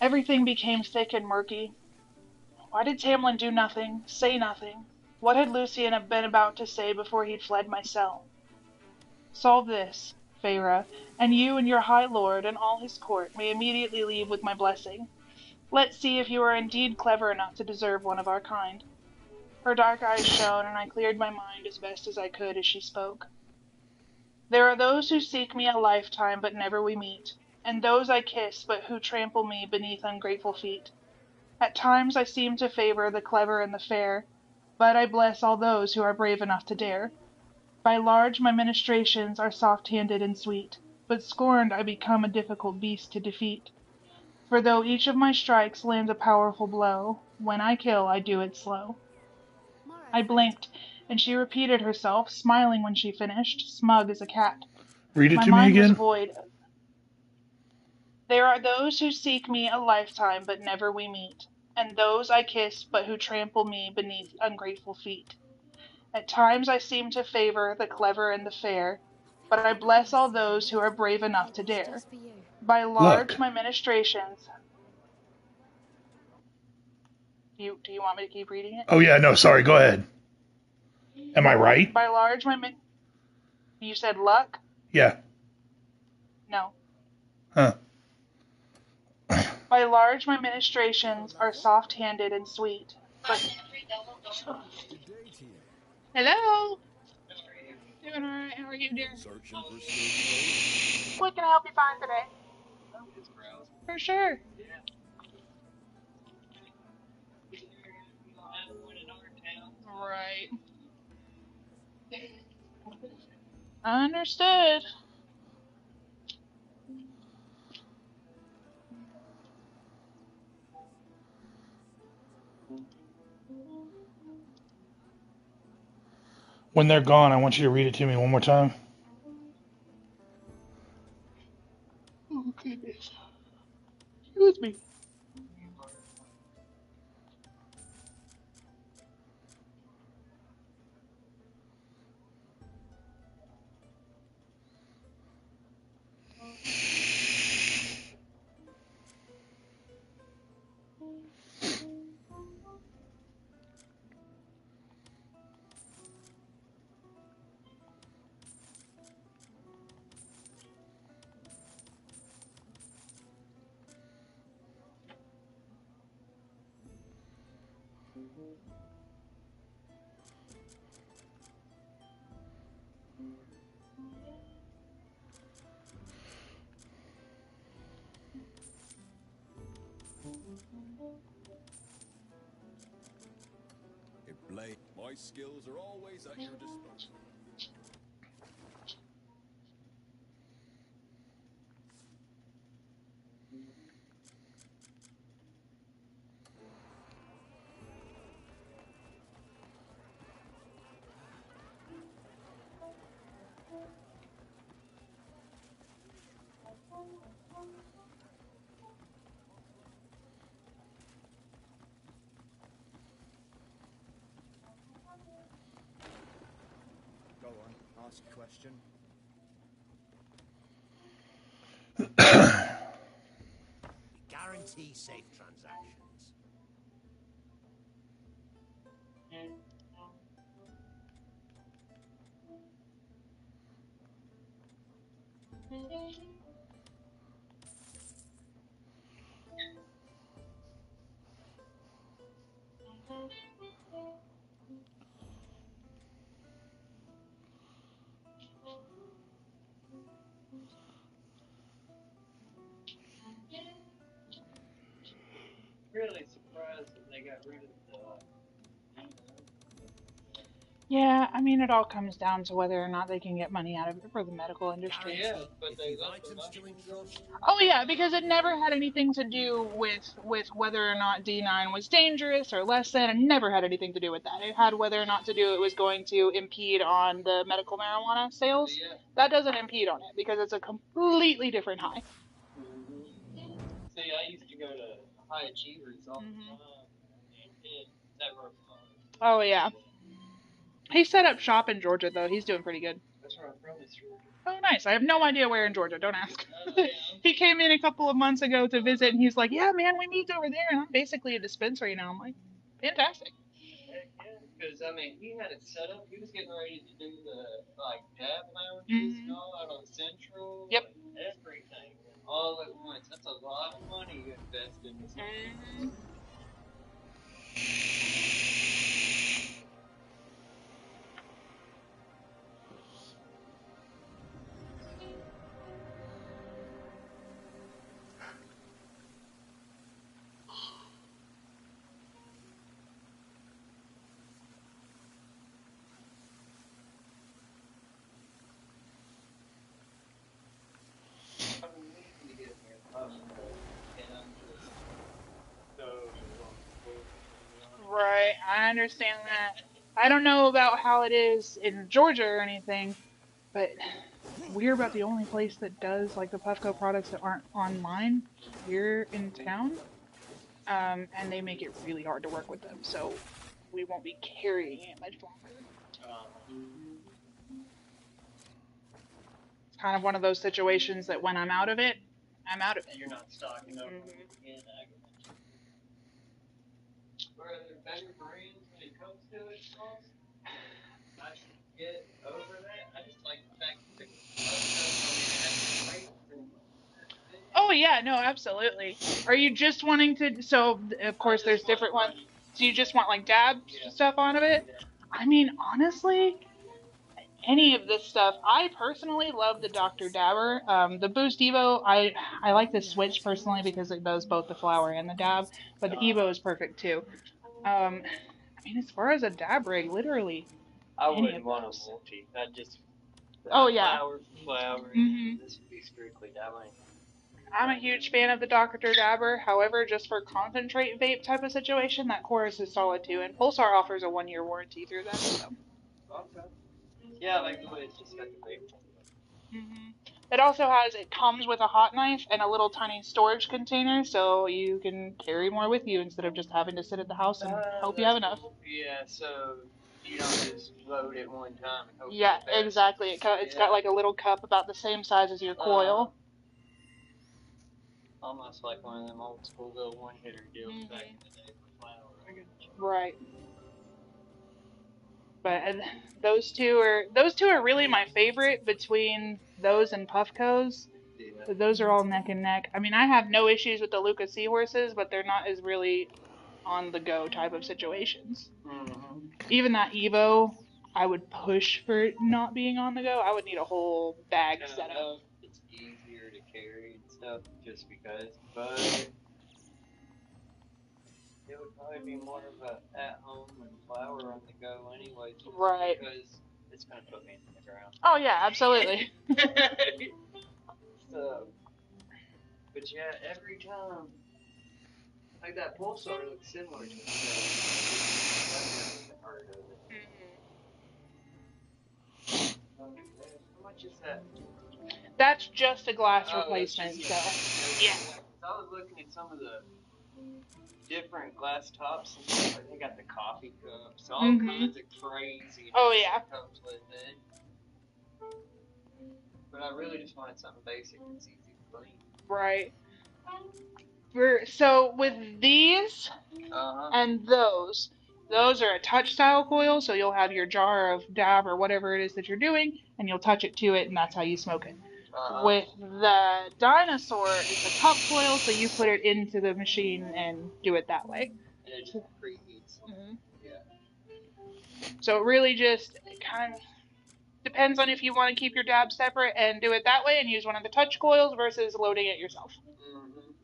[SPEAKER 1] Everything became thick and murky. Why did Tamlin do nothing, say nothing? What had Lucien been about to say before he'd fled my cell? "Solve this, Feyre, and you and your high lord and all his court may immediately leave with my blessing. Let's see if you are indeed clever enough to deserve one of our kind." Her dark eyes shone, and I cleared my mind as best as I could as she spoke. "There are those who seek me a lifetime, but never we meet, and those I kiss, but who trample me beneath ungrateful feet. At times I seem to favor the clever and the fair, but I bless all those who are brave enough to dare. By large my ministrations are soft-handed and sweet, but scorned I become a difficult beast to defeat. For though each of my strikes lands a powerful blow, when I kill I do it slow." I blinked, and she repeated herself, smiling when she finished, smug as a cat.
[SPEAKER 2] Read it
[SPEAKER 1] My
[SPEAKER 2] to me
[SPEAKER 1] mind was
[SPEAKER 2] again.
[SPEAKER 1] void. "There are those who seek me a lifetime, but never we meet, and those I kiss, but who trample me beneath ungrateful feet. At times I seem to favor the clever and the fair, but I bless all those who are brave enough to dare. By large
[SPEAKER 2] Look.
[SPEAKER 1] my ministrations." Do you want me to keep reading it?
[SPEAKER 2] Oh yeah, no, sorry. Go ahead. Am I right?
[SPEAKER 1] By large You said luck?
[SPEAKER 2] Yeah.
[SPEAKER 1] No.
[SPEAKER 2] Huh.
[SPEAKER 1] "By large my ministrations are soft-handed and sweet, but..."
[SPEAKER 4] Good day to you.
[SPEAKER 1] Hello? Doing alright, how are you, dear?
[SPEAKER 3] Searching for sturdy bait?
[SPEAKER 1] What can I help you find today? For sure. Right. Understood.
[SPEAKER 2] When they're gone, I want you to read it to me one more time.
[SPEAKER 1] Oh, goodness. Excuse me.
[SPEAKER 3] Hey, Blade, my skills are always at your disposal.
[SPEAKER 4] last question? We guarantee safe transactions.
[SPEAKER 6] Really surprised that they got rid of the.
[SPEAKER 1] Yeah, I mean, it all comes down to whether or not they can get money out of it for the medical industry.
[SPEAKER 6] Yeah, but
[SPEAKER 4] If
[SPEAKER 6] they
[SPEAKER 4] you've
[SPEAKER 6] left the
[SPEAKER 4] items to
[SPEAKER 6] money.
[SPEAKER 4] entrust,
[SPEAKER 1] Oh yeah, because it never had anything to do with whether or not D9 was dangerous or less than. It never had anything to do with that. It had whether or not to do it was going to impede on the medical marijuana sales.
[SPEAKER 6] Yeah.
[SPEAKER 1] That doesn't impede on it because it's a completely different high.
[SPEAKER 6] Mm-hmm. See, I used to go to High Achievers all the time, and it never.
[SPEAKER 1] Oh yeah. He set up shop in Georgia though. He's doing pretty good.
[SPEAKER 6] That's where I'm from. It's Georgia.
[SPEAKER 1] Oh nice. I have no idea where in Georgia. Don't ask.
[SPEAKER 6] Yeah.
[SPEAKER 1] He came in a couple of months ago to visit and he's like, "Yeah, man, we moved over there and I'm basically a dispensary now." I'm like, "Fantastic."
[SPEAKER 6] Heck yeah, because I mean, he had it set up. He was getting ready to do the like dab lounges and all out on Central.
[SPEAKER 1] Yep.
[SPEAKER 6] Like, everything all at once. That's a lot of money you invest in something. I've been meaning to get me a Costco, and I'm just so
[SPEAKER 1] Right, I understand that. I don't know about how it is in Georgia or anything, but we're about the only place that does like the Puffco products that aren't online here in town. And they make it really hard to work with them, so we won't be carrying it much longer. It's kind of one of those situations that when I'm out of it, I'm out of it.
[SPEAKER 6] you're not stocking up again. I got you. Where are there better brands when it comes to it, sauce? I should get over that. I just like the fact that the Puffco, I mean, it has the weight and
[SPEAKER 1] Oh yeah, no, absolutely. Are you just wanting to? So of course there's different ones. So you just want like dab stuff out of it? I mean, honestly, any of this stuff. I personally love the Dr. Dabber. The Boost Evo, I like the Switch personally because it does both the flower and the dab, but the Evo is perfect too. I mean, as far as a dab rig, literally
[SPEAKER 6] I
[SPEAKER 1] any
[SPEAKER 6] wouldn't
[SPEAKER 1] of
[SPEAKER 6] want a
[SPEAKER 1] those.
[SPEAKER 6] multi. I'd just
[SPEAKER 1] Oh yeah.
[SPEAKER 6] flower for flower.
[SPEAKER 1] hmm
[SPEAKER 6] This would be strictly dabbing.
[SPEAKER 1] I'm a huge fan of the Dr. Dabber. However, just for concentrate vape type of situation, that chorus is solid too, and Pulsar offers a 1 year warranty through them. So.
[SPEAKER 6] Okay. Yeah, I like the way it's just got the vape.
[SPEAKER 1] It also it comes with a hot knife and a little tiny storage container, so you can carry more with you instead of just having to sit at the house and hope you have enough.
[SPEAKER 6] Cool. Yeah, so you don't just load it one time and hope
[SPEAKER 1] Yeah,
[SPEAKER 6] for the best.
[SPEAKER 1] exactly. It's got like a little cup about the same size as your coil.
[SPEAKER 6] Almost like one of them old school little one-hitter deals back in the day for flour. I got you.
[SPEAKER 1] Right. But those two are really my favorite between those and Puffco's.
[SPEAKER 6] Yeah.
[SPEAKER 1] Those are all neck and neck. I mean, I have no issues with the Lucas Seahorses, but they're not as really on the go type of situations.
[SPEAKER 6] Mm-hmm.
[SPEAKER 1] Even that Evo, I would push for it not being on the go. I would need a whole bag set up.
[SPEAKER 6] It's easier to carry and stuff just because, but it would probably be more of a at-home and flower on the go anyway.
[SPEAKER 1] Right.
[SPEAKER 6] Because it's gonna put me in the ground.
[SPEAKER 1] Oh yeah, absolutely.
[SPEAKER 6] So, but yeah, every time, like that pulsar looks similar to it. I've never heard of it. How much is that?
[SPEAKER 1] That's just a glass replacement. So yeah.
[SPEAKER 6] I was looking at some of the different glass tops and stuff. Like they got the coffee cups, all kinds of crazy.
[SPEAKER 1] Oh yeah.
[SPEAKER 6] Comes with it. But I really just wanted something basic that's easy to clean.
[SPEAKER 1] Right. So with these and those are a touch style coil, so you'll have your jar of dab or whatever it is that you're doing, and you'll touch it to it, and that's how you smoke it. With the dinosaur, it's a cup coil, so you put it into the machine and do it that way.
[SPEAKER 6] And it just preheats. Yeah.
[SPEAKER 1] So it really just kind of depends on if you want to keep your dab separate and do it that way and use one of the touch coils versus loading it yourself.
[SPEAKER 7] Welcome.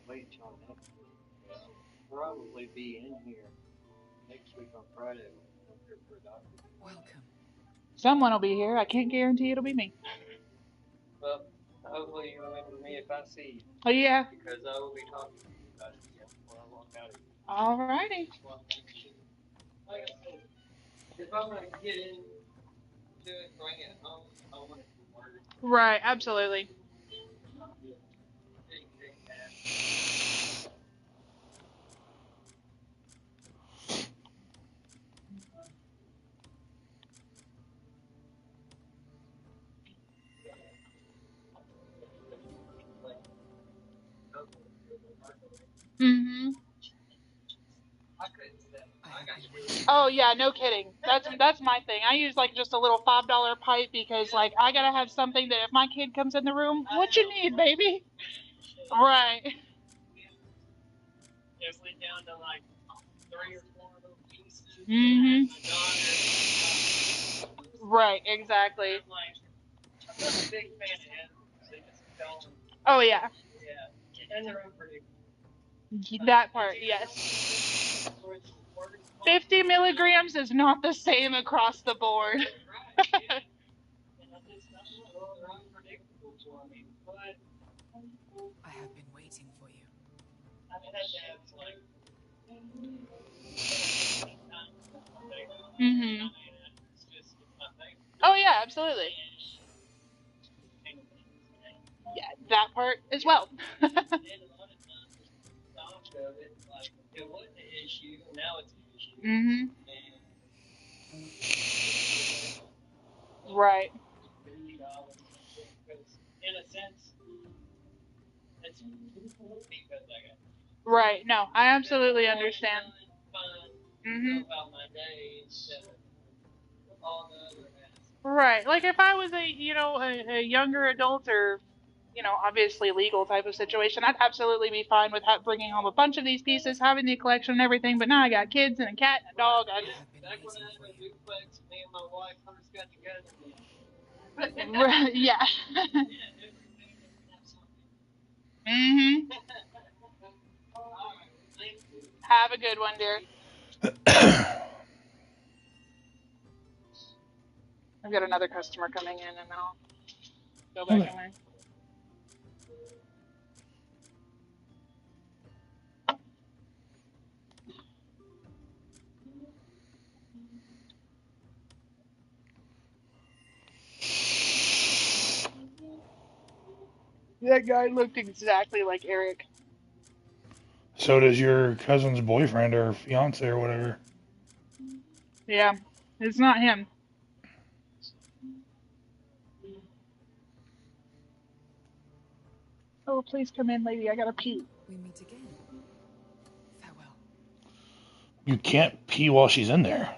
[SPEAKER 6] Wait till next week. I'll probably be in here next week on Friday. I'm here for a doctor.
[SPEAKER 7] Welcome.
[SPEAKER 1] Someone will be here. I can't guarantee it'll be me.
[SPEAKER 6] Well, hopefully you remember me if I see you.
[SPEAKER 1] Oh, yeah.
[SPEAKER 6] Because I will be talking to you about it again before I walk out of here.
[SPEAKER 1] Alrighty.
[SPEAKER 6] Like I said, if I'm going to get into it, bring it home, I want it to work.
[SPEAKER 1] Right, absolutely. Mhm. Oh yeah, no kidding. That's my thing. I use like just a little $5 pipe because like I gotta have something that if my kid comes in the room, what you need, baby? Right.
[SPEAKER 6] It went down to like 3 or 4 little pieces.
[SPEAKER 1] Mhm.
[SPEAKER 6] My daughter.
[SPEAKER 1] Right, exactly.
[SPEAKER 6] I'm not a big fan of animals. They just don't.
[SPEAKER 1] Oh yeah.
[SPEAKER 6] Yeah. And they're unpredictable.
[SPEAKER 1] That part, yes. 50 milligrams is not the same across the board.
[SPEAKER 7] I have been waiting for you.
[SPEAKER 1] Mhm. Oh yeah, absolutely. Yeah, that part as well.
[SPEAKER 6] It wasn't an issue, and now it's an issue.
[SPEAKER 1] Mhm. Right.
[SPEAKER 6] In a sense, it's because I got.
[SPEAKER 1] Right. No, I absolutely understand. Mhm.
[SPEAKER 6] About my day instead of all the other aspects.
[SPEAKER 1] Right. Like if I was a younger adult or obviously legal type of situation, I'd absolutely be fine with bringing home a bunch of these pieces, having the collection and everything. But now I got kids and a cat and a dog.
[SPEAKER 7] I have been
[SPEAKER 6] Back when I
[SPEAKER 7] waiting
[SPEAKER 6] had
[SPEAKER 7] for
[SPEAKER 6] a
[SPEAKER 7] you.
[SPEAKER 6] duplex, me and my wife first got together.
[SPEAKER 1] Right, yeah. Mhm. Have a good one, dear. I've got another customer coming in, and then I'll go back in there. That guy looked exactly like Eric.
[SPEAKER 2] So does your cousin's boyfriend or fiance or whatever.
[SPEAKER 1] Yeah, it's not him. Oh, please come in, lady. I gotta pee.
[SPEAKER 7] We meet again. Farewell.
[SPEAKER 2] You can't pee while she's in there.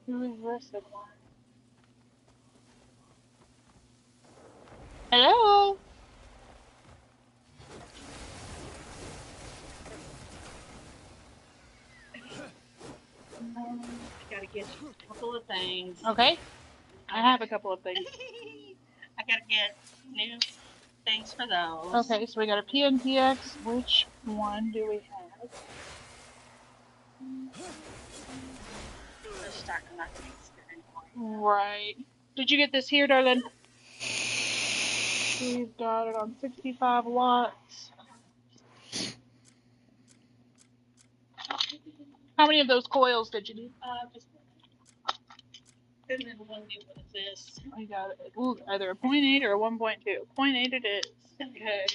[SPEAKER 1] Who is this? Hello.
[SPEAKER 5] I gotta get you a couple of things.
[SPEAKER 1] Okay. I have a couple of things.
[SPEAKER 5] I gotta get new things for those.
[SPEAKER 1] Okay, so we got a PNPX. Which one do we have?
[SPEAKER 5] They're starting not to be anymore.
[SPEAKER 1] Right. Did you get this here, darling? We've got it on 65 watts. How many of those coils did you need?
[SPEAKER 5] Just and then one new one is this.
[SPEAKER 1] I got it. Ooh, either a 0.8 or a 1.2. 0.8 it is.
[SPEAKER 5] Okay.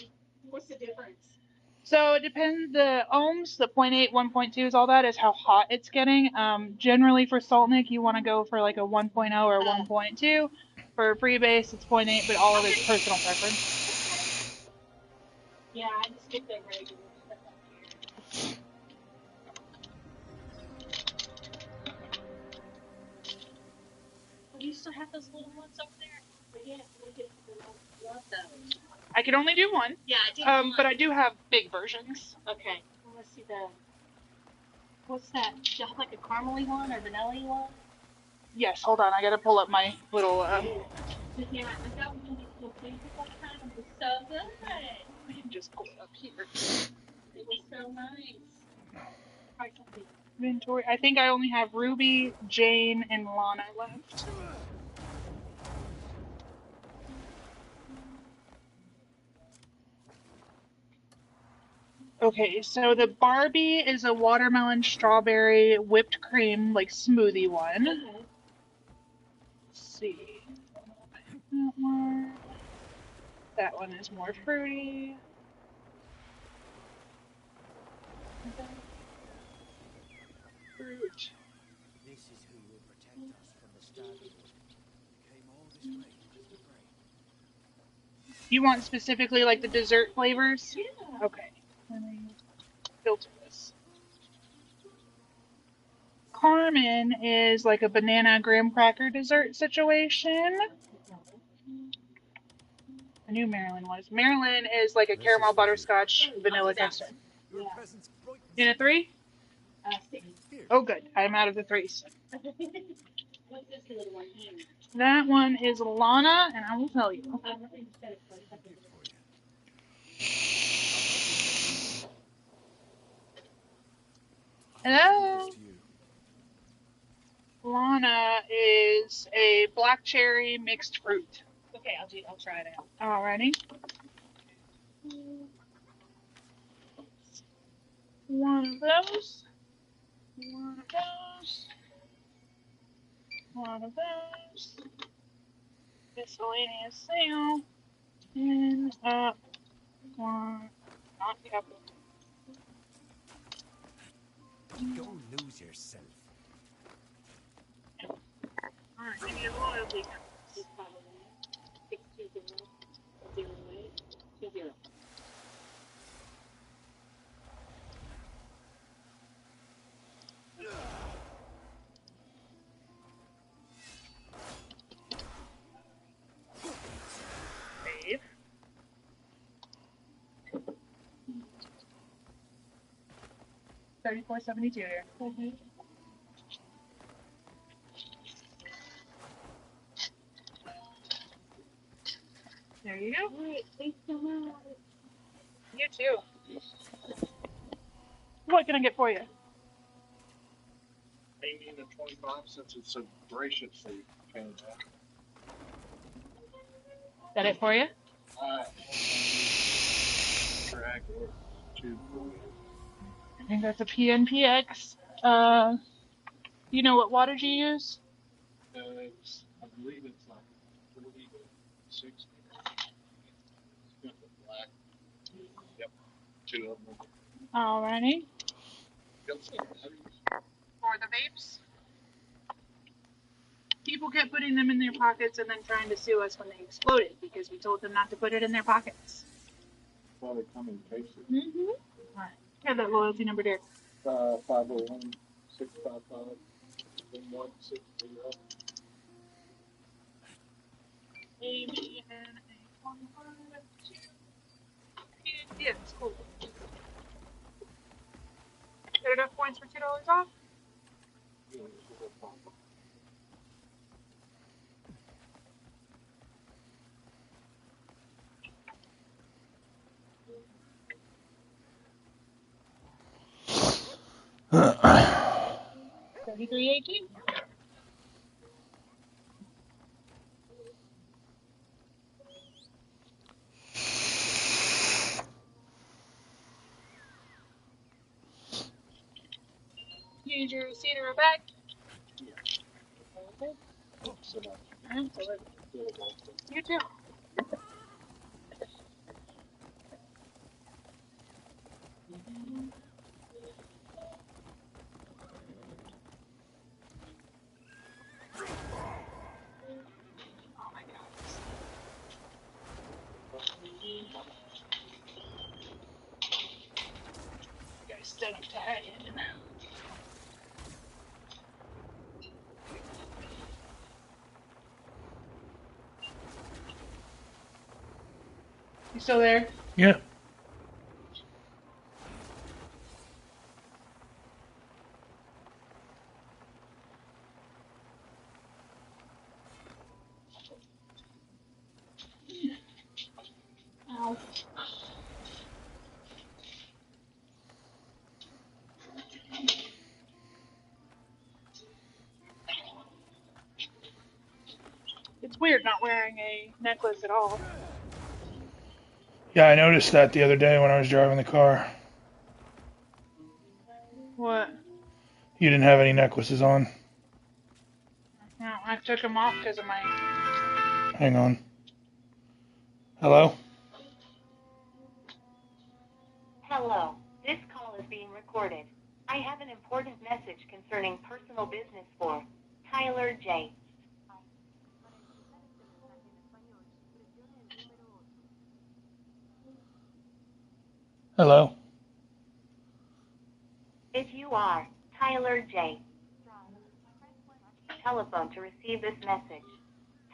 [SPEAKER 5] What's the difference?
[SPEAKER 1] So it depends. The ohms, the 0.8, 1.2s, all that is how hot it's getting. Generally for Saltnik, you want to go for like a 1.0 or 1.2. For freebase, it's 0.8, but all of it's personal preference.
[SPEAKER 5] Yeah, I just get the regular stuff up here. Do you still have those little ones over there? Yeah, we get love those.
[SPEAKER 1] I can only do one.
[SPEAKER 5] Yeah, I did one.
[SPEAKER 1] But I do have big versions.
[SPEAKER 5] Okay. Well, let's see the. What's that? Do you have like a caramely one or vanilla one?
[SPEAKER 1] Yes, hold on. I gotta pull up my little.
[SPEAKER 5] Yeah, I got one of these little things one time. It was so good.
[SPEAKER 1] I can just pull it up here.
[SPEAKER 5] It was so nice. Try something.
[SPEAKER 1] Inventory. I think I only have Ruby, Jane, and Lana left. Okay, so the Barbie is a watermelon strawberry whipped cream, like smoothie one.
[SPEAKER 5] Okay.
[SPEAKER 1] Let's see. That one. That one is more fruity. Fruit.
[SPEAKER 3] This is who will protect us from the Stag. Came all this way just to pray.
[SPEAKER 1] You want specifically like the dessert flavors?
[SPEAKER 5] Yeah.
[SPEAKER 1] Okay. Let me filter this. Carmen is like a banana graham cracker dessert situation. I knew Marilyn was. Marilyn is like a caramel butterscotch vanilla custard.
[SPEAKER 4] Your
[SPEAKER 5] Yeah.
[SPEAKER 4] presence brightens
[SPEAKER 1] In a 3?
[SPEAKER 5] 6.
[SPEAKER 1] Oh, good. I'm out of the 3s.
[SPEAKER 5] What's this little one here?
[SPEAKER 1] That one is Lana, and I will tell you. Hello? Lana is a black cherry mixed fruit.
[SPEAKER 5] Okay, I'll try it out.
[SPEAKER 1] Alrighty. One of those. One of those. One of those. Miscellaneous sale. And up. One. Not the apple.
[SPEAKER 4] Don't lose yourself.
[SPEAKER 1] Alright, give me a loyalty.
[SPEAKER 5] It's probably 620.
[SPEAKER 1] Save. $34.72 here. There you go.
[SPEAKER 5] Alright, thanks so much.
[SPEAKER 1] You too. What can I get for you?
[SPEAKER 6] Maybe the 25 since it's so graciously changed.
[SPEAKER 1] Is that it for you?
[SPEAKER 6] Track it to
[SPEAKER 1] I think that's a PNPX. You know what wattage you use?
[SPEAKER 6] it's, I believe it's like 40 to 60. It's got the black. Yep. 2 of them.
[SPEAKER 1] Alrighty.
[SPEAKER 6] Yep.
[SPEAKER 1] For the vapes. People kept putting them in their pockets and then trying to sue us when they exploded because we told them not to put it in their pockets.
[SPEAKER 6] Well, they come in cases.
[SPEAKER 1] Mm-hmm. Alright. Have that loyalty number there.
[SPEAKER 6] 501 655 1160.
[SPEAKER 1] Amy and a 152. Yeah, it's cool. Get enough points for $2 off?
[SPEAKER 6] Yeah, it's a good problem.
[SPEAKER 1] $33.18. Use your receipt or back. Okay.
[SPEAKER 6] Thanks so much.
[SPEAKER 1] You too. Oh my god. You guys still have to hide it. You still there?
[SPEAKER 2] Yeah.
[SPEAKER 1] Ow. It's weird not wearing a necklace at all.
[SPEAKER 2] Yeah, I noticed that the other day when I was driving the car.
[SPEAKER 1] What?
[SPEAKER 2] You didn't have any necklaces on.
[SPEAKER 1] No, I took them off because of my.
[SPEAKER 2] Hang on. Hello?
[SPEAKER 8] Hello. This call is being recorded. I have an important message concerning personal business for Tyler J.
[SPEAKER 2] Hello?
[SPEAKER 8] If you are Tyler J. Telephone to receive this message.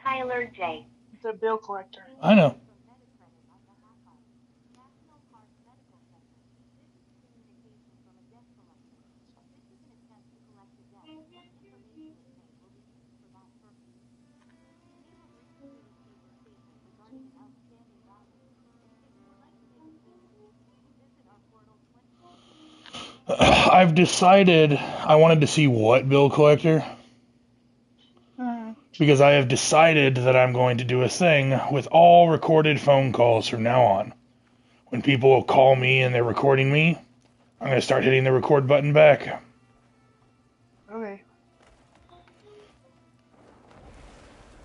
[SPEAKER 8] Tyler J.
[SPEAKER 1] It's a bill collector.
[SPEAKER 2] I know. I've decided I wanted to see what bill collector, because I have decided that I'm going to do a thing with all recorded phone calls from now on. When people call me and they're recording me, I'm going to start hitting the record button back.
[SPEAKER 1] Okay.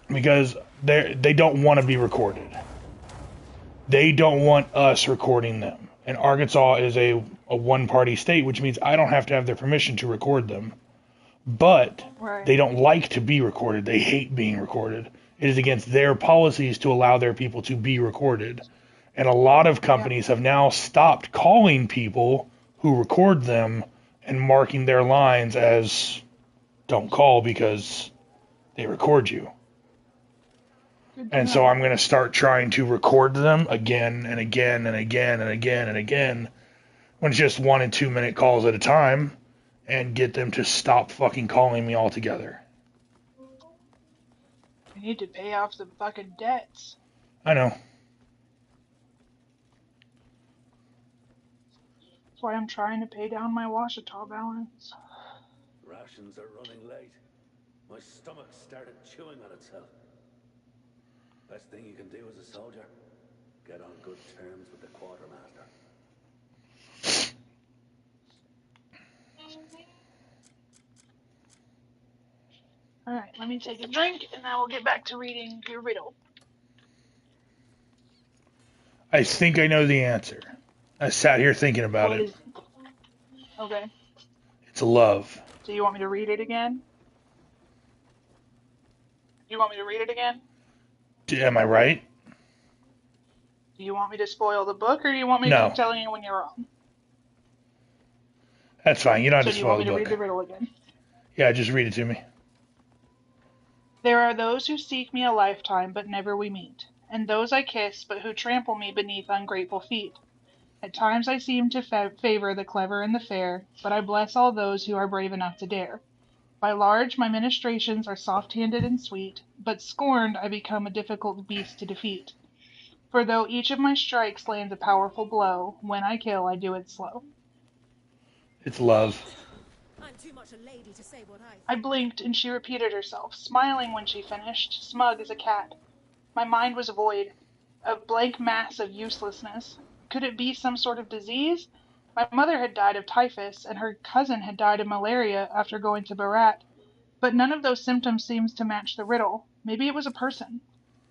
[SPEAKER 2] Because they don't want to be recorded. They don't want us recording them. And Arkansas is a one-party state, which means I don't have to have their permission to record them. But
[SPEAKER 1] Right.
[SPEAKER 2] they don't like to be recorded. They hate being recorded. It is against their policies to allow their people to be recorded. And a lot of companies have now stopped calling people who record them and marking their lines as don't call because they record you. And so I'm going to start trying to record them again and again and again and again and again when it's just 1 and 2 minute calls at a time and get them to stop fucking calling me altogether.
[SPEAKER 1] I need to pay off the fucking debts.
[SPEAKER 2] I know.
[SPEAKER 1] That's why I'm trying to pay down my Washita balance.
[SPEAKER 3] Rations are running late. My stomach started chewing on itself. Best thing you can do as a soldier, get on good terms with the quartermaster.
[SPEAKER 1] Alright, let me take a drink and I will get back to reading your riddle.
[SPEAKER 2] I think I know the answer. I sat here thinking about
[SPEAKER 1] What
[SPEAKER 2] it.
[SPEAKER 1] is. Okay.
[SPEAKER 2] It's love.
[SPEAKER 1] So you want me to read it again? You want me to read it again?
[SPEAKER 2] Am I right?
[SPEAKER 1] Do you want me to spoil the book or do you want me to
[SPEAKER 2] No.
[SPEAKER 1] keep telling you when you're wrong?
[SPEAKER 2] That's fine. You don't have
[SPEAKER 1] So
[SPEAKER 2] to
[SPEAKER 1] do you want
[SPEAKER 2] spoil
[SPEAKER 1] me
[SPEAKER 2] the
[SPEAKER 1] to read
[SPEAKER 2] book.
[SPEAKER 1] the riddle again?
[SPEAKER 2] Yeah, just read it to me.
[SPEAKER 1] There are those who seek me a lifetime, but never we meet, and those I kiss, but who trample me beneath ungrateful feet. At times I seem to favor the clever and the fair, but I bless all those who are brave enough to dare. By large my ministrations are soft-handed and sweet, but scorned I become a difficult beast to defeat. For though each of my strikes lands a powerful blow, when I kill I do it slow.
[SPEAKER 2] It's love.
[SPEAKER 9] I'm too much a lady to say what I
[SPEAKER 1] I
[SPEAKER 9] think.
[SPEAKER 1] blinked, and she repeated herself, smiling when she finished, smug as a cat. My mind was void, a blank mass of uselessness. Could it be some sort of disease? My mother had died of typhus, and her cousin had died of malaria after going to Barat, but none of those symptoms seems to match the riddle. Maybe it was a person.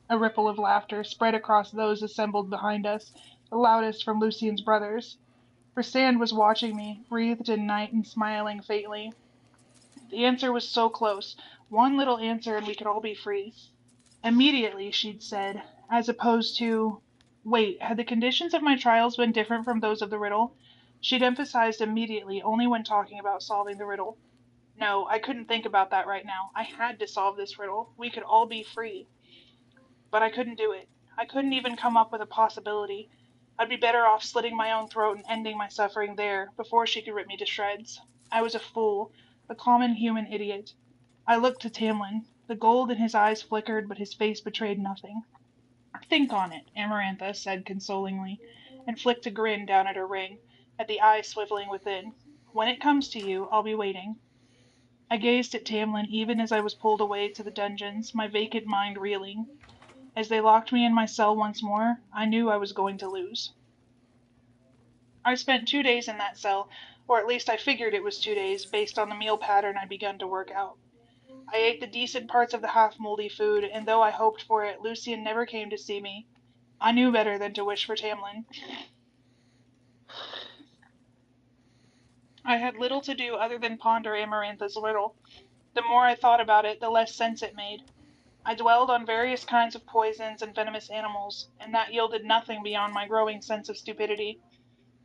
[SPEAKER 1] A ripple of laughter spread across those assembled behind us, the loudest from Lucian's brothers. Rysand was watching me, wreathed in night and smiling faintly. The answer was so close. One little answer and we could all be free. Immediately, she'd said, as opposed to... Wait, had the conditions of my trials been different from those of the riddle? She'd emphasized immediately only when talking about solving the riddle. No, I couldn't think about that right now. I had to solve this riddle. We could all be free. But I couldn't do it. I couldn't even come up with a possibility. I'd be better off slitting my own throat and ending my suffering there, before she could rip me to shreds. I was a fool, a common human idiot. I looked to Tamlin. The gold in his eyes flickered, but his face betrayed nothing. Think on it, Amarantha said consolingly, and flicked a grin down at her ring, at the eyes swiveling within. When it comes to you, I'll be waiting. I gazed at Tamlin even as I was pulled away to the dungeons, my vacant mind reeling. As they locked me in my cell once more, I knew I was going to lose. I spent 2 days in that cell, or at least I figured it was 2 days, based on the meal pattern I'd begun to work out. I ate the decent parts of the half-moldy food, and though I hoped for it, Lucian never came to see me. I knew better than to wish for Tamlin. I had little to do other than ponder Amarantha's riddle. The more I thought about it, the less sense it made. I dwelled on various kinds of poisons and venomous animals, and that yielded nothing beyond my growing sense of stupidity.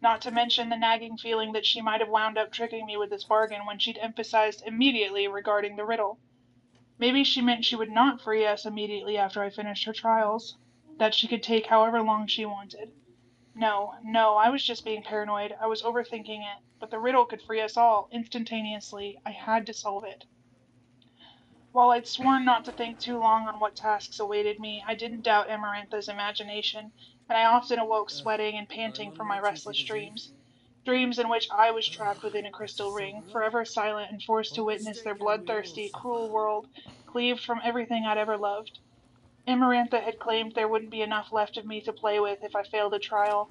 [SPEAKER 1] Not to mention the nagging feeling that she might have wound up tricking me with this bargain when she'd emphasized immediately regarding the riddle. Maybe she meant she would not free us immediately after I finished her trials, that she could take however long she wanted. No, I was just being paranoid. I was overthinking it, but the riddle could free us all, instantaneously. I had to solve it. While I'd sworn not to think too long on what tasks awaited me, I didn't doubt Amarantha's imagination, and I often awoke sweating and panting from my restless dreams. Dreams in which I was trapped within a crystal ring, forever silent and forced to witness their bloodthirsty, cruel world, cleaved from everything I'd ever loved. Amarantha had claimed there wouldn't be enough left of me to play with if I failed a trial,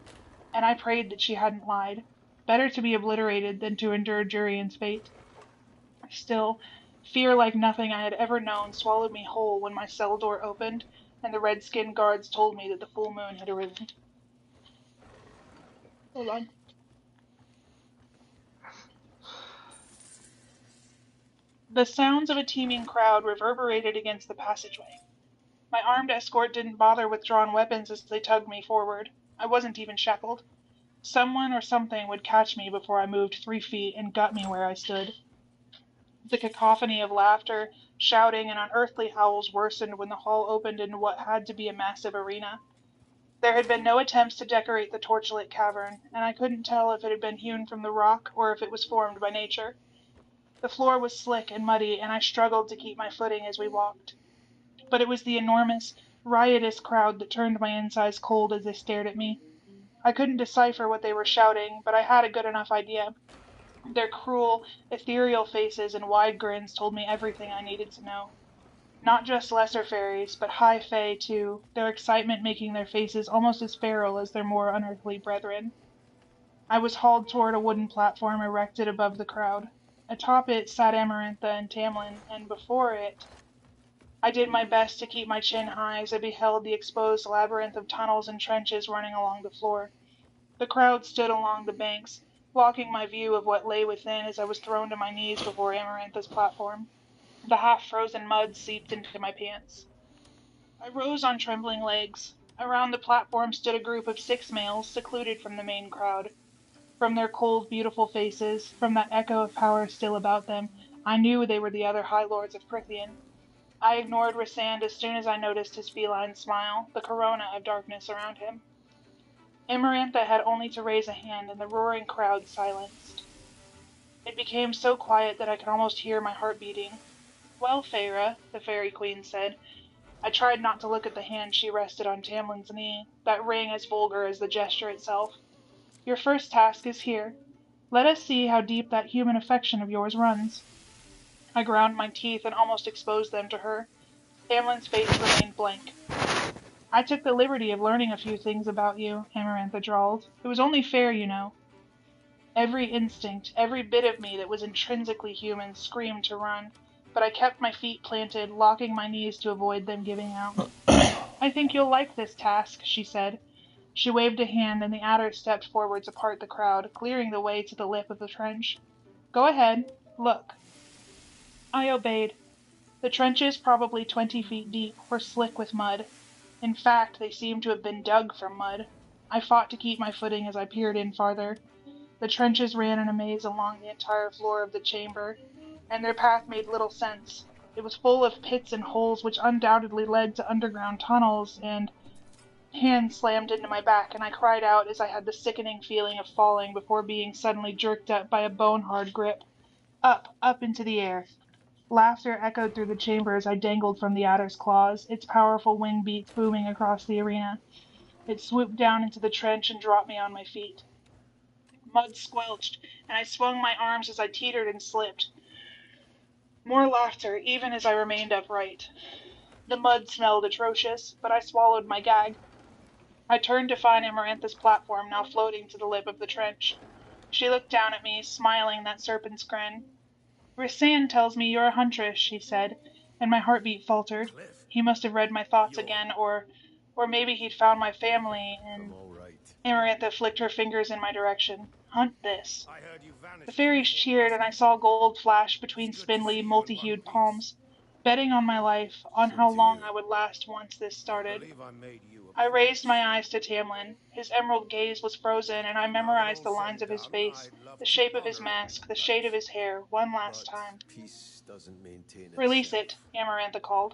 [SPEAKER 1] and I prayed that she hadn't lied. Better to be obliterated than to endure Jurian's fate. Still, fear like nothing I had ever known swallowed me whole when my cell door opened and the red-skinned guards told me that the full moon had arisen. Hold on. The sounds of a teeming crowd reverberated against the passageway. My armed escort didn't bother with drawn weapons as they tugged me forward. I wasn't even shackled. Someone or something would catch me before I moved 3 feet and gut me where I stood. The cacophony of laughter, shouting, and unearthly howls worsened when the hall opened into what had to be a massive arena. There had been no attempts to decorate the torchlit cavern, and I couldn't tell if it had been hewn from the rock or if it was formed by nature. The floor was slick and muddy, and I struggled to keep my footing as we walked. But it was the enormous, riotous crowd that turned my insides cold as they stared at me. I couldn't decipher what they were shouting, but I had a good enough idea. Their cruel, ethereal faces and wide grins told me everything I needed to know. Not just lesser fairies, but high fae too, their excitement making their faces almost as feral as their more unearthly brethren. I was hauled toward a wooden platform erected above the crowd. Atop it sat Amarantha and Tamlin, and before it... I did my best to keep my chin high as I beheld the exposed labyrinth of tunnels and trenches running along the floor. The crowd stood along the banks, blocking my view of what lay within as I was thrown to my knees before Amarantha's platform. The half-frozen mud seeped into my pants. I rose on trembling legs. Around the platform stood a group of 6 males, secluded from the main crowd. From their cold, beautiful faces, from that echo of power still about them, I knew they were the other High Lords of Prythian. I ignored Rysand as soon as I noticed his feline smile, the corona of darkness around him. Amarantha had only to raise a hand, and the roaring crowd silenced. It became so quiet that I could almost hear my heart beating. Well, Feyre, the Fairy Queen said. I tried not to look at the hand she rested on Tamlin's knee, that ring as vulgar as the gesture itself. Your first task is here. Let us see how deep that human affection of yours runs. I ground my teeth and almost exposed them to her. Tamlin's face remained blank. I took the liberty of learning a few things about you, Amarantha drawled. It was only fair, you know. Every instinct, every bit of me that was intrinsically human screamed to run, but I kept my feet planted, locking my knees to avoid them giving out. I think you'll like this task, she said. She waved a hand, and the adder stepped forwards apart the crowd, clearing the way to the lip of the trench. Go ahead. Look. I obeyed. The trenches, probably 20 feet deep, were slick with mud. In fact, they seemed to have been dug from mud. I fought to keep my footing as I peered in farther. The trenches ran in a maze along the entire floor of the chamber, and their path made little sense. It was full of pits and holes which undoubtedly led to underground tunnels, and hands slammed into my back, and I cried out as I had the sickening feeling of falling before being suddenly jerked up by a bone-hard grip. Up into the air. Laughter echoed through the chamber as I dangled from the adder's claws, its powerful wing beats booming across the arena. It swooped down into the trench and dropped me on my feet. Mud squelched, and I swung my arms as I teetered and slipped. More laughter, even as I remained upright. The mud smelled atrocious, but I swallowed my gag. I turned to find Amarantha's platform now floating to the lip of the trench. She looked down at me, smiling that serpent's grin. Rysand tells me you're a huntress, she said, and my heartbeat faltered. He must have read my thoughts again, or maybe he'd found my family, and Amarantha flicked her fingers in my direction. Hunt this. The fairies cheered, and I saw gold flash between spindly, multi-hued palms, betting on my life, on how long I would last once this started. I raised my eyes to Tamlin. His emerald gaze was frozen, and I memorized the lines of his face, the shape of his mask, the shade of his hair, one last time. Release it, Amarantha called.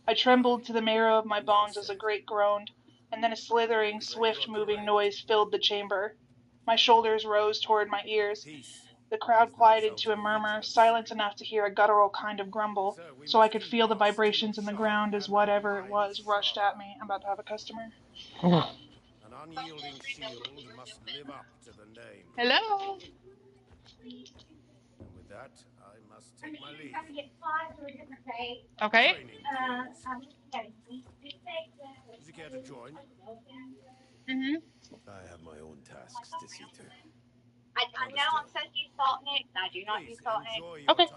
[SPEAKER 1] I trembled to the marrow of my bones as a grate groaned, and then a slithering, swift-moving noise filled the chamber. My shoulders rose toward my ears. The crowd quieted to a murmur, silent enough to hear a guttural kind of grumble, so I could feel the vibrations in the ground as whatever it was rushed at me. I'm about to have a customer.
[SPEAKER 3] An unyielding shield must live up to the name.
[SPEAKER 1] Hello.
[SPEAKER 3] And with that, I must take my leave.
[SPEAKER 1] Okay.
[SPEAKER 3] Would you care to join?
[SPEAKER 4] I have my own tasks to see to.
[SPEAKER 8] I know I'm supposed to use salt mix. I do not use salt mix.
[SPEAKER 1] Okay.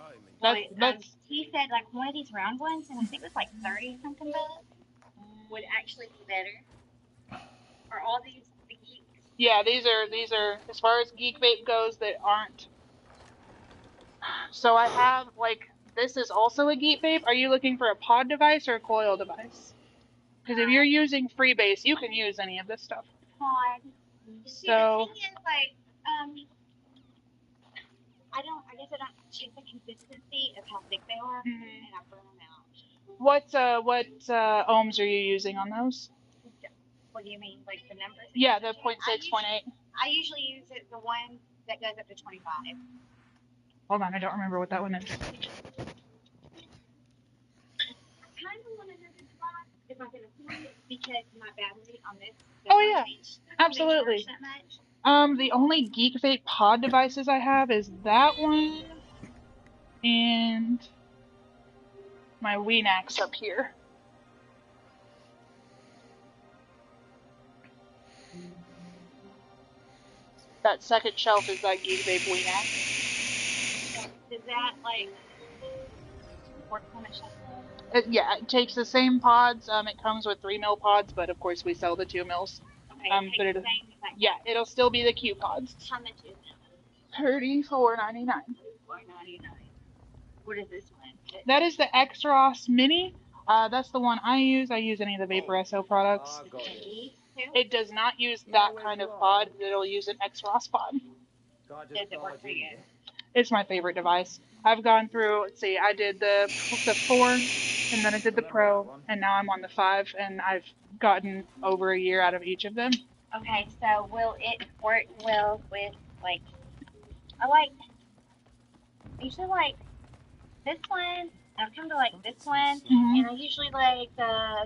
[SPEAKER 8] But he said like one of these round ones, and I think it was like 30 something bucks, would actually be better. Are all these the geeks?
[SPEAKER 1] Yeah, these are as far as Geek Vape goes that aren't. So I have this is also a Geek Vape. Are you looking for a pod device or a coil device? Because if you're using Freebase, you can use any of this stuff.
[SPEAKER 8] Pod.
[SPEAKER 1] So
[SPEAKER 8] the thing is, I guess I don't check the consistency of how thick they are, and I burn them out.
[SPEAKER 1] What ohms are you using on those?
[SPEAKER 8] What do you mean, like the numbers?
[SPEAKER 1] Yeah, the 0.6, 0.8.
[SPEAKER 8] I usually use the one that goes up to 25.
[SPEAKER 1] Hold on, I don't remember what that one is.
[SPEAKER 8] I kind of want to know this one if I can afford it because my battery on this.
[SPEAKER 1] Oh yeah, absolutely. The only Geek Vape pod devices I have is that one and my Weenax up here. That second shelf is that Geek Vape Weenax.
[SPEAKER 8] Does that work on a shelf?
[SPEAKER 1] Yeah, it takes the same pods. It comes with 3 mil pods, but of course we sell the 2 mils.
[SPEAKER 8] Okay,
[SPEAKER 1] it'll still be the Q pods.
[SPEAKER 8] How much is it?
[SPEAKER 1] $34.99.
[SPEAKER 8] $34.99. What is this one?
[SPEAKER 1] That is the Exros Mini. That's the one I use. I use any of the Vaporesso products. It does not use that kind of pod. It'll use an Exros pod.
[SPEAKER 8] Does it work for you?
[SPEAKER 1] It's my favorite device. I've gone through, let's see, I did the 4, and then I did the Pro, and now I'm on the 5, and I've gotten over a year out of each of them.
[SPEAKER 8] Okay, so will it work well with, I usually like this one, I've come to like this one, and I usually like I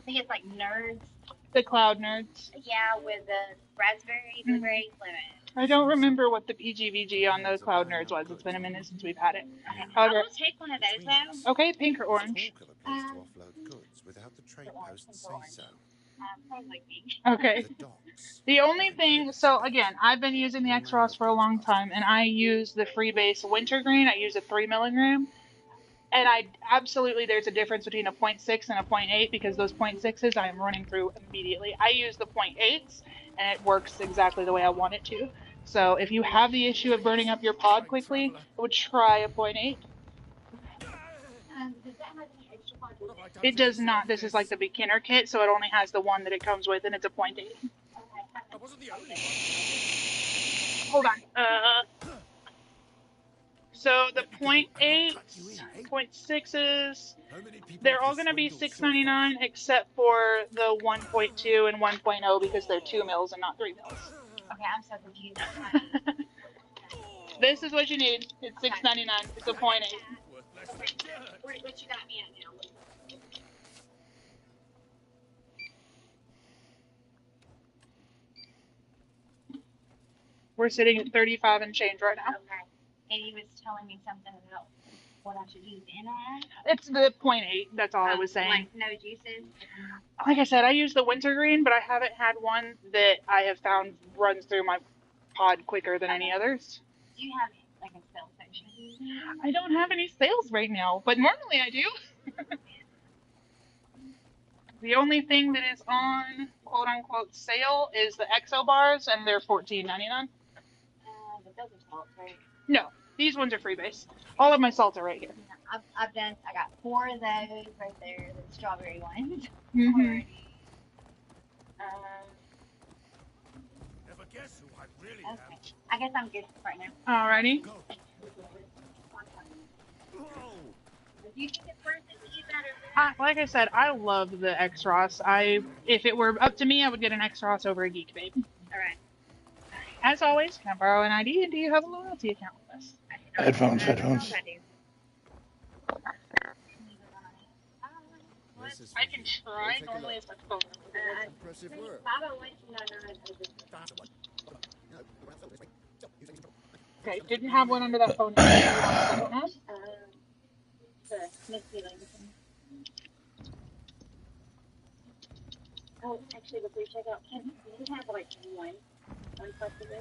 [SPEAKER 8] think it's like Nerds.
[SPEAKER 1] The Cloud Nerds.
[SPEAKER 8] Yeah, with the raspberry, blueberry, lemon.
[SPEAKER 1] I don't remember what the PGVG on those Cloud Nerds was. It's been a minute since we've had it.
[SPEAKER 8] Okay. I will take one of those though.
[SPEAKER 1] Okay, pink or orange? Okay. The only thing, so again, I've been using the X-Ross for a long time, and I use the Freebase Wintergreen. I use a 3 milligram. And I absolutely, there's a difference between a 0.6 and a 0.8 because those 0.6s I am running through immediately. I use the 0.8s and it works exactly the way I want it to. So if you have the issue of burning up your pod quickly, I would try a 0.8.
[SPEAKER 8] Does that have any extra pods
[SPEAKER 3] What
[SPEAKER 8] with
[SPEAKER 3] have I
[SPEAKER 8] it?
[SPEAKER 3] done
[SPEAKER 1] It
[SPEAKER 3] to
[SPEAKER 1] does not.
[SPEAKER 3] deserve
[SPEAKER 1] This is like
[SPEAKER 3] this?
[SPEAKER 1] the beginner kit, so it only has the one that it comes with, and it's a 0.8.
[SPEAKER 3] I wasn't the only one who noticed.
[SPEAKER 1] Hold on. So the
[SPEAKER 3] Let me go,
[SPEAKER 1] point
[SPEAKER 3] and I'll
[SPEAKER 1] 0.8s,
[SPEAKER 3] cut you in, eh?
[SPEAKER 1] 0.6s,
[SPEAKER 3] How many people
[SPEAKER 1] they're
[SPEAKER 3] have
[SPEAKER 1] all
[SPEAKER 3] you
[SPEAKER 1] going to be
[SPEAKER 3] swindled so far?
[SPEAKER 1] $6.99 except for the 1.2 and 1.0 because they're 2 mils and not 3 mils.
[SPEAKER 8] Okay, I'm so confused.
[SPEAKER 1] This is what you need. It's $6.99. It's a 0.8.
[SPEAKER 3] Worth less than dirt.
[SPEAKER 8] What you got me at now?
[SPEAKER 1] We're sitting at 35 and change right now.
[SPEAKER 8] Okay. And he was telling me something about what I should use in on.
[SPEAKER 1] It's the 0.8. That's all I was saying.
[SPEAKER 8] Like no juices.
[SPEAKER 1] Like I said, I use the wintergreen, but I haven't had one that I have found runs through my pod quicker than any others.
[SPEAKER 8] Do you have like a sale section?
[SPEAKER 1] I don't have any sales right now, but normally I do. The only thing that is on quote unquote sale is the EXO bars, and they're $14.99.
[SPEAKER 8] But those are salt, right?
[SPEAKER 1] No, these ones are freebase. All of my salts are right here.
[SPEAKER 8] I got 4 of those right there, the strawberry ones.
[SPEAKER 1] Mm-hmm.
[SPEAKER 3] Never guess who I really
[SPEAKER 8] Okay.
[SPEAKER 3] am.
[SPEAKER 8] I guess I'm good right now.
[SPEAKER 1] Alrighty.
[SPEAKER 3] Go. Whoa.
[SPEAKER 8] Do you think it's worth it to use that or
[SPEAKER 1] Like I said, I love the X-Ross. If it were up to me, I would get an X-Ross over a Geek Babe.
[SPEAKER 8] Alright.
[SPEAKER 1] As always, can I borrow an ID, and do you have a loyalty account with us?
[SPEAKER 2] Headphones.
[SPEAKER 8] I do.
[SPEAKER 3] This is
[SPEAKER 1] I can try.
[SPEAKER 3] Take a
[SPEAKER 1] Normally
[SPEAKER 3] look.
[SPEAKER 1] it's my phone.
[SPEAKER 3] Impressive work.
[SPEAKER 8] 501-299.
[SPEAKER 1] Okay, didn't have one under that phone. Do you want a second one?
[SPEAKER 8] Oh, actually, before you check out, can you have like one customer?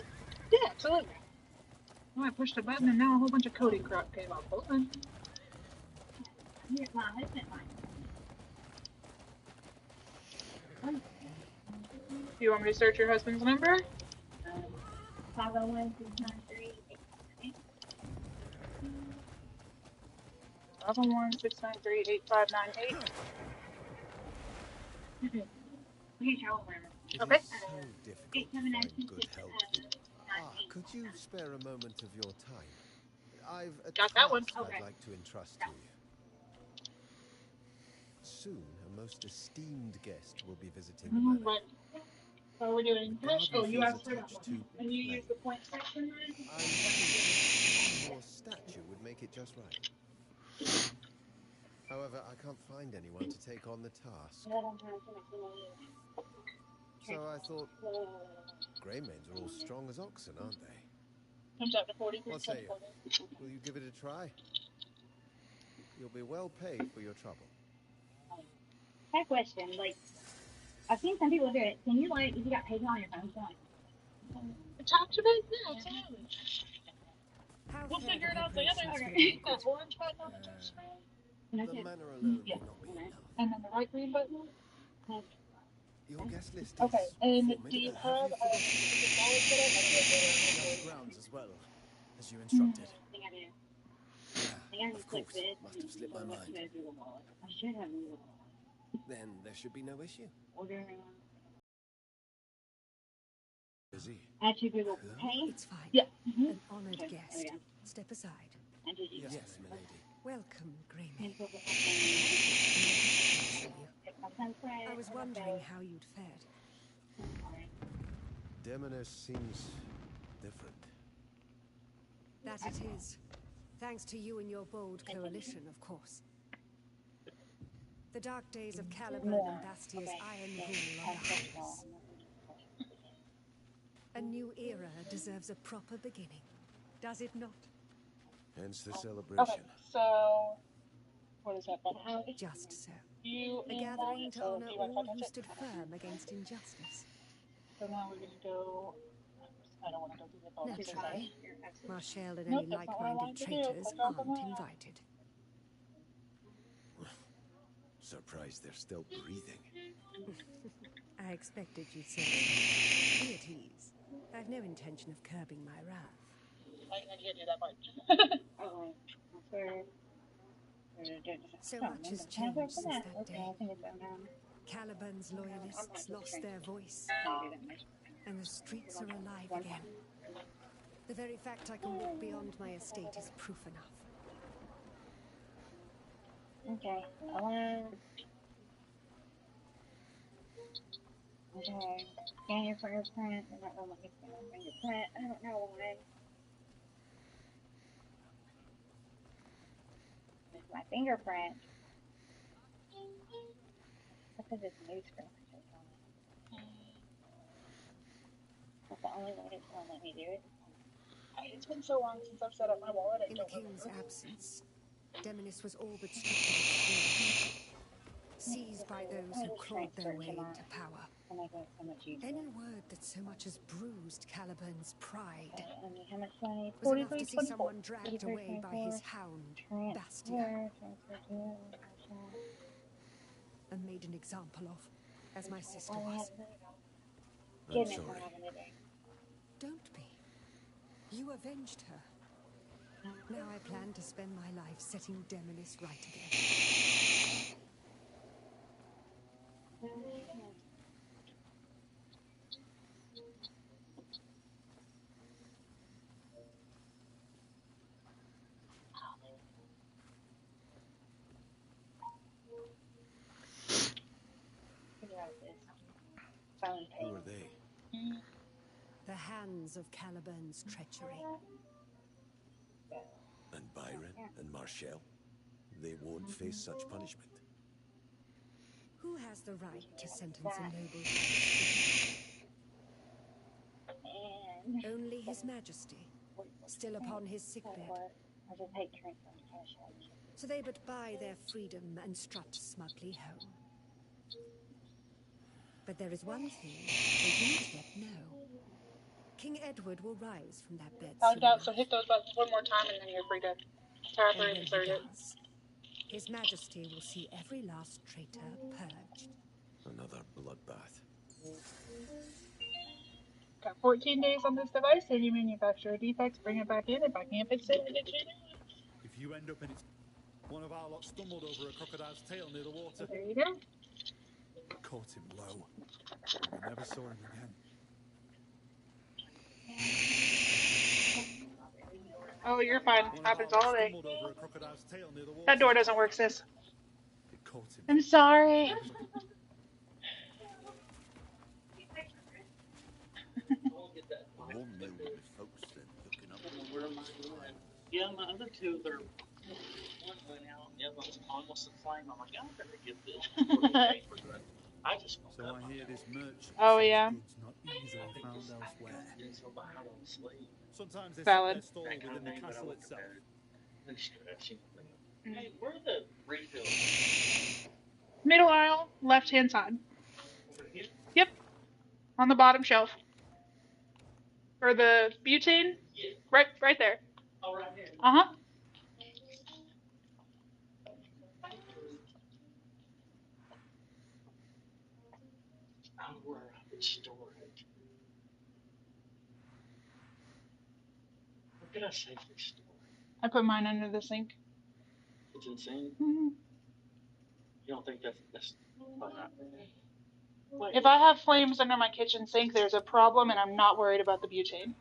[SPEAKER 1] Yeah, absolutely. Oh, I pushed a button and now a whole bunch of coding crap came up. Hold on.
[SPEAKER 8] Here's my husband line.
[SPEAKER 1] Do you want me to search your husband's number?
[SPEAKER 8] 501-693.
[SPEAKER 1] 501-693-8598.
[SPEAKER 8] Here's your order.
[SPEAKER 3] It
[SPEAKER 1] Okay.
[SPEAKER 3] is so difficult to find good help. Could you spare a moment of your time? I've a
[SPEAKER 1] Got that one.
[SPEAKER 3] task
[SPEAKER 8] Okay.
[SPEAKER 3] I'd like to entrust to you. Soon, a most esteemed guest will be visiting the manor.
[SPEAKER 1] What are we doing?
[SPEAKER 3] The garden
[SPEAKER 1] Oh, you
[SPEAKER 3] feels
[SPEAKER 1] asked for that
[SPEAKER 3] attached
[SPEAKER 1] one.
[SPEAKER 3] to
[SPEAKER 1] And you
[SPEAKER 3] play.
[SPEAKER 1] use the point section then?
[SPEAKER 3] I'm thinking your statue would make it just right. However, I can't find anyone to take on the task. So I thought, Greymanes are all strong as oxen, aren't they?
[SPEAKER 1] Comes out to 43
[SPEAKER 3] What say
[SPEAKER 1] cents.
[SPEAKER 3] you? Will you give it a try? You'll be well paid for your trouble.
[SPEAKER 8] That question, like, I've seen some people do it. Can you, like, if you got PayPal on your phone,
[SPEAKER 1] Talk to me? Yeah, absolutely.
[SPEAKER 7] How
[SPEAKER 1] We'll
[SPEAKER 7] fair
[SPEAKER 1] figure it
[SPEAKER 7] the
[SPEAKER 1] out together.
[SPEAKER 7] preparations for
[SPEAKER 1] That orange button on the touch screen,
[SPEAKER 3] The manor alone
[SPEAKER 1] Yeah.
[SPEAKER 3] will not be enough.
[SPEAKER 1] and then the right green button.
[SPEAKER 3] Your guest list is
[SPEAKER 1] Okay, and
[SPEAKER 3] formidable.
[SPEAKER 1] do you have
[SPEAKER 3] Have you finished
[SPEAKER 1] a
[SPEAKER 3] the grounds as well, as you instructed?
[SPEAKER 8] I think I do.
[SPEAKER 3] Of course, must have slipped my mind.
[SPEAKER 8] I should have
[SPEAKER 3] Then there should be no issue.
[SPEAKER 8] ordered.
[SPEAKER 3] Busy.
[SPEAKER 8] Add to Google Pay.
[SPEAKER 7] It's fine.
[SPEAKER 1] Yeah.
[SPEAKER 7] An honoured
[SPEAKER 8] Okay,
[SPEAKER 7] guest.
[SPEAKER 8] there we go.
[SPEAKER 7] Step aside.
[SPEAKER 8] And did you
[SPEAKER 3] Yes, milady.
[SPEAKER 7] Welcome, Greymane.
[SPEAKER 8] and Google
[SPEAKER 7] See you.
[SPEAKER 8] my son's friend.
[SPEAKER 7] I was wondering how you'd fared.
[SPEAKER 3] Demoness seems different.
[SPEAKER 7] That it is. Thanks to you and your bold coalition, of course. The dark days of Caliban and Bastia's iron rule are behind us. A new era deserves a proper beginning, does it not?
[SPEAKER 3] Hence the celebration.
[SPEAKER 1] Okay, so what is that button?
[SPEAKER 7] Just so.
[SPEAKER 1] You
[SPEAKER 7] A gathering to honor all who stood firm against injustice.
[SPEAKER 1] So now we're gonna go. I don't want to go through the phone.
[SPEAKER 7] Naturally. Marshall and
[SPEAKER 1] Nope,
[SPEAKER 7] any
[SPEAKER 1] that's not what I
[SPEAKER 7] like-minded
[SPEAKER 1] wanted to do.
[SPEAKER 7] traitors
[SPEAKER 1] Click off on
[SPEAKER 7] aren't
[SPEAKER 1] that.
[SPEAKER 7] invited.
[SPEAKER 4] Surprised they're still breathing.
[SPEAKER 7] I expected you'd say so. Be at ease. I've no intention of curbing my wrath.
[SPEAKER 1] I can't do that part.
[SPEAKER 8] Oh, wait.
[SPEAKER 7] So much has changed since that day. Caliban's loyalists lost their voice, and the streets are alive again. The very fact I can walk beyond my estate is proof enough.
[SPEAKER 8] Okay. Okay. Scan your fingerprint. They're not gonna let me scan my fingerprint. I don't know why. This is my fingerprint. Because it's new screen pictures on it. That's the only way it's gonna let me do it.
[SPEAKER 1] It's been so long since I've set up my wallet.
[SPEAKER 7] In the king's absence, Demonis was all but stripped of its freedom, seized by those who clawed their way into power. Any word that so much as bruised Caliban's pride was enough to see someone dragged away by his hound, Bastia, and made an example of, as my sister was.
[SPEAKER 4] I'm sorry.
[SPEAKER 7] Don't be. You avenged her. Now I plan to spend my life setting Demonis right again.
[SPEAKER 4] Who are they?
[SPEAKER 7] The hands of Caliban's treachery.
[SPEAKER 4] And Byron and Marshall? They won't face such punishment.
[SPEAKER 7] Who has the right to sentence a noble to only His Majesty, still upon his sickbed. So they but buy their freedom and strut smugly home. But there is one thing they do not yet know. King Edward will rise from that bed
[SPEAKER 1] Found
[SPEAKER 7] soon
[SPEAKER 1] out, so hit those buttons one more time and then you're free to tap or
[SPEAKER 7] and when
[SPEAKER 1] insert
[SPEAKER 7] he
[SPEAKER 1] it.
[SPEAKER 7] does, His Majesty will see every last traitor purged.
[SPEAKER 4] Another bloodbath.
[SPEAKER 1] Got 14 days on this device. Any manufacturer defects, bring it back in. If I can't fix it, get you.
[SPEAKER 10] If you end up in it, one of our lot stumbled over a crocodile's tail near the water.
[SPEAKER 1] There you go.
[SPEAKER 10] Caught him low. We never saw him again.
[SPEAKER 1] Oh, you're fine.
[SPEAKER 10] One of
[SPEAKER 1] Happens
[SPEAKER 10] our lot
[SPEAKER 1] all day.
[SPEAKER 10] stumbled over a crocodile's tail near the water.
[SPEAKER 1] That door doesn't work, sis.
[SPEAKER 10] It caught him.
[SPEAKER 1] I'm sorry.
[SPEAKER 3] One meal with folks and hooking up.
[SPEAKER 6] Yeah, my other two, they're one went out, the other one's almost a flame. I'm like, I better get this. I just
[SPEAKER 10] So I hear this merchant.
[SPEAKER 1] Oh, yeah.
[SPEAKER 10] Goods not easily found elsewhere. Sometimes they
[SPEAKER 1] Valid.
[SPEAKER 10] set their stall within the castle itself.
[SPEAKER 6] Hey, where are the refills?
[SPEAKER 1] Middle aisle, left hand side. Yep. On the bottom shelf. For the butane? Right there.
[SPEAKER 6] Oh, right here.
[SPEAKER 1] Uh-huh.
[SPEAKER 6] Where I would store it. Where could I safely store it?
[SPEAKER 1] I put mine under the sink.
[SPEAKER 6] It's insane.
[SPEAKER 1] Mm-hmm.
[SPEAKER 6] You don't think that's
[SPEAKER 1] If I have flames under my kitchen sink, there's a problem, and I'm not worried about the butane.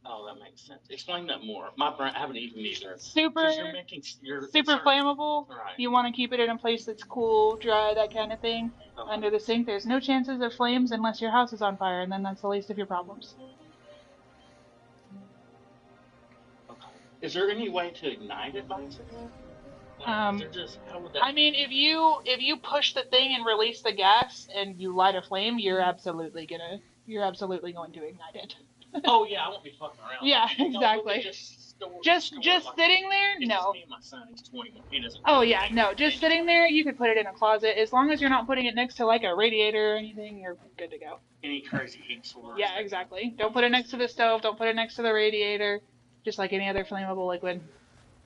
[SPEAKER 6] Oh, that makes sense. Explain that more. My brain, I haven't eaten either.
[SPEAKER 1] Super flammable.
[SPEAKER 6] Right.
[SPEAKER 1] You want to keep it in a place that's cool, dry, that kind of thing.
[SPEAKER 6] Okay.
[SPEAKER 1] Under the sink, there's no chances of flames unless your house is on fire, and then that's the least of your problems.
[SPEAKER 6] Okay. Is there any way to ignite it by itself?
[SPEAKER 1] How would that? I mean, if you push the thing and release the gas and you light a flame, you're absolutely going to ignite it.
[SPEAKER 6] Oh yeah, I won't be fucking around.
[SPEAKER 1] Yeah, exactly. Just sitting there? No.
[SPEAKER 6] Me and my son, he's 21. He doesn't.
[SPEAKER 1] Oh yeah, no. Just sitting there, you could put it in a closet. As long as you're not putting it next to like a radiator or anything, you're good to go.
[SPEAKER 6] Any crazy heat source.
[SPEAKER 1] Yeah, exactly. Don't put it next to the stove. Don't put it next to the radiator. Just like any other flammable liquid.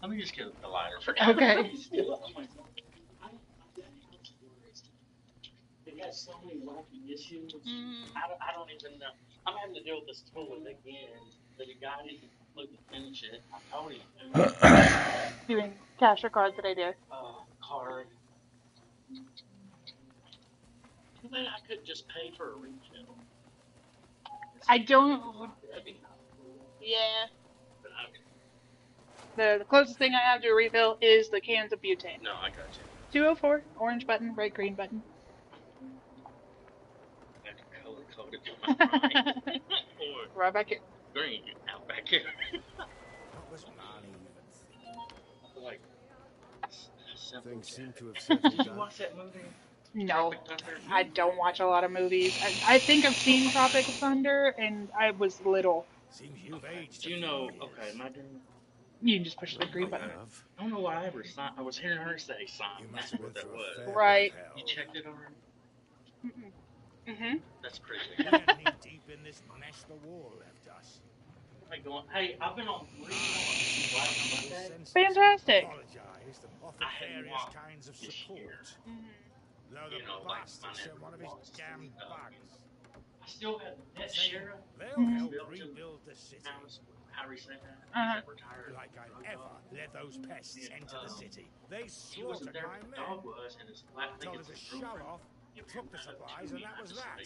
[SPEAKER 11] Let me just get a lighter for
[SPEAKER 1] Okay.
[SPEAKER 11] It has so many wacky issues.
[SPEAKER 1] Mm-hmm.
[SPEAKER 11] I don't even know. I'm having to deal with this toilet again. The guy didn't completely finish it. I told him to.
[SPEAKER 1] You mean cash or card today, dear?
[SPEAKER 11] Card. Too bad I couldn't just pay for a refill.
[SPEAKER 1] I don't.
[SPEAKER 11] That'd be
[SPEAKER 1] Yeah.
[SPEAKER 11] but
[SPEAKER 1] The closest thing I have to a refill is the cans of butane.
[SPEAKER 11] no, I got you.
[SPEAKER 1] 204, orange button, red, green button.
[SPEAKER 11] I can color code it to my mind. Or
[SPEAKER 1] Right back here.
[SPEAKER 11] green out back here.
[SPEAKER 4] What was Marnie even thinking?
[SPEAKER 11] Like simple
[SPEAKER 4] Things seem
[SPEAKER 11] cat.
[SPEAKER 4] to have settled
[SPEAKER 11] Did you
[SPEAKER 4] down.
[SPEAKER 11] watch that movie?
[SPEAKER 1] No,
[SPEAKER 11] Tropic Thunder?
[SPEAKER 1] I don't watch a lot of movies. I think I've seen Tropic Thunder, and I was little.
[SPEAKER 4] Seems you've aged
[SPEAKER 11] Do
[SPEAKER 4] a
[SPEAKER 11] you
[SPEAKER 4] few
[SPEAKER 11] know?
[SPEAKER 4] years.
[SPEAKER 11] Okay, my dad.
[SPEAKER 1] You can just push the green
[SPEAKER 4] I
[SPEAKER 1] button.
[SPEAKER 4] have.
[SPEAKER 11] I don't know why I ever signed. I was hearing her say sign.
[SPEAKER 4] You
[SPEAKER 11] That's
[SPEAKER 4] must have
[SPEAKER 11] what
[SPEAKER 4] been
[SPEAKER 11] that
[SPEAKER 4] through a
[SPEAKER 11] was.
[SPEAKER 4] fair bit
[SPEAKER 1] Right.
[SPEAKER 4] of hell.
[SPEAKER 11] You checked it already?
[SPEAKER 1] Mm-hmm.
[SPEAKER 11] That's pretty
[SPEAKER 4] We
[SPEAKER 11] good.
[SPEAKER 4] are knee deep in this mess the war left us.
[SPEAKER 11] Like going, hey, I've been on 3 months last Monday.
[SPEAKER 1] Fantastic.
[SPEAKER 4] Apologized and offered
[SPEAKER 11] I hadn't
[SPEAKER 4] various
[SPEAKER 11] walked
[SPEAKER 4] kinds of
[SPEAKER 11] this
[SPEAKER 4] support.
[SPEAKER 11] year.
[SPEAKER 4] Though the
[SPEAKER 11] You know, like
[SPEAKER 4] bastard
[SPEAKER 11] my
[SPEAKER 4] sent one of his
[SPEAKER 11] neighbor
[SPEAKER 4] damn
[SPEAKER 11] was,
[SPEAKER 4] bugs.
[SPEAKER 11] I still have that
[SPEAKER 4] Saying
[SPEAKER 11] sheriff.
[SPEAKER 4] they'll help
[SPEAKER 11] Belgium
[SPEAKER 4] rebuild the city.
[SPEAKER 11] How do you say that?
[SPEAKER 1] Uh-huh.
[SPEAKER 11] He's retired.
[SPEAKER 4] Like I'd ever let those pests enter the city. They
[SPEAKER 11] He wasn't
[SPEAKER 4] slaughtered
[SPEAKER 11] there
[SPEAKER 4] my
[SPEAKER 11] when the
[SPEAKER 4] men.
[SPEAKER 11] dog was, and his I think
[SPEAKER 4] Told
[SPEAKER 11] it's
[SPEAKER 4] her to
[SPEAKER 11] his
[SPEAKER 4] show
[SPEAKER 11] girlfriend.
[SPEAKER 4] off, took the supplies, and that was that.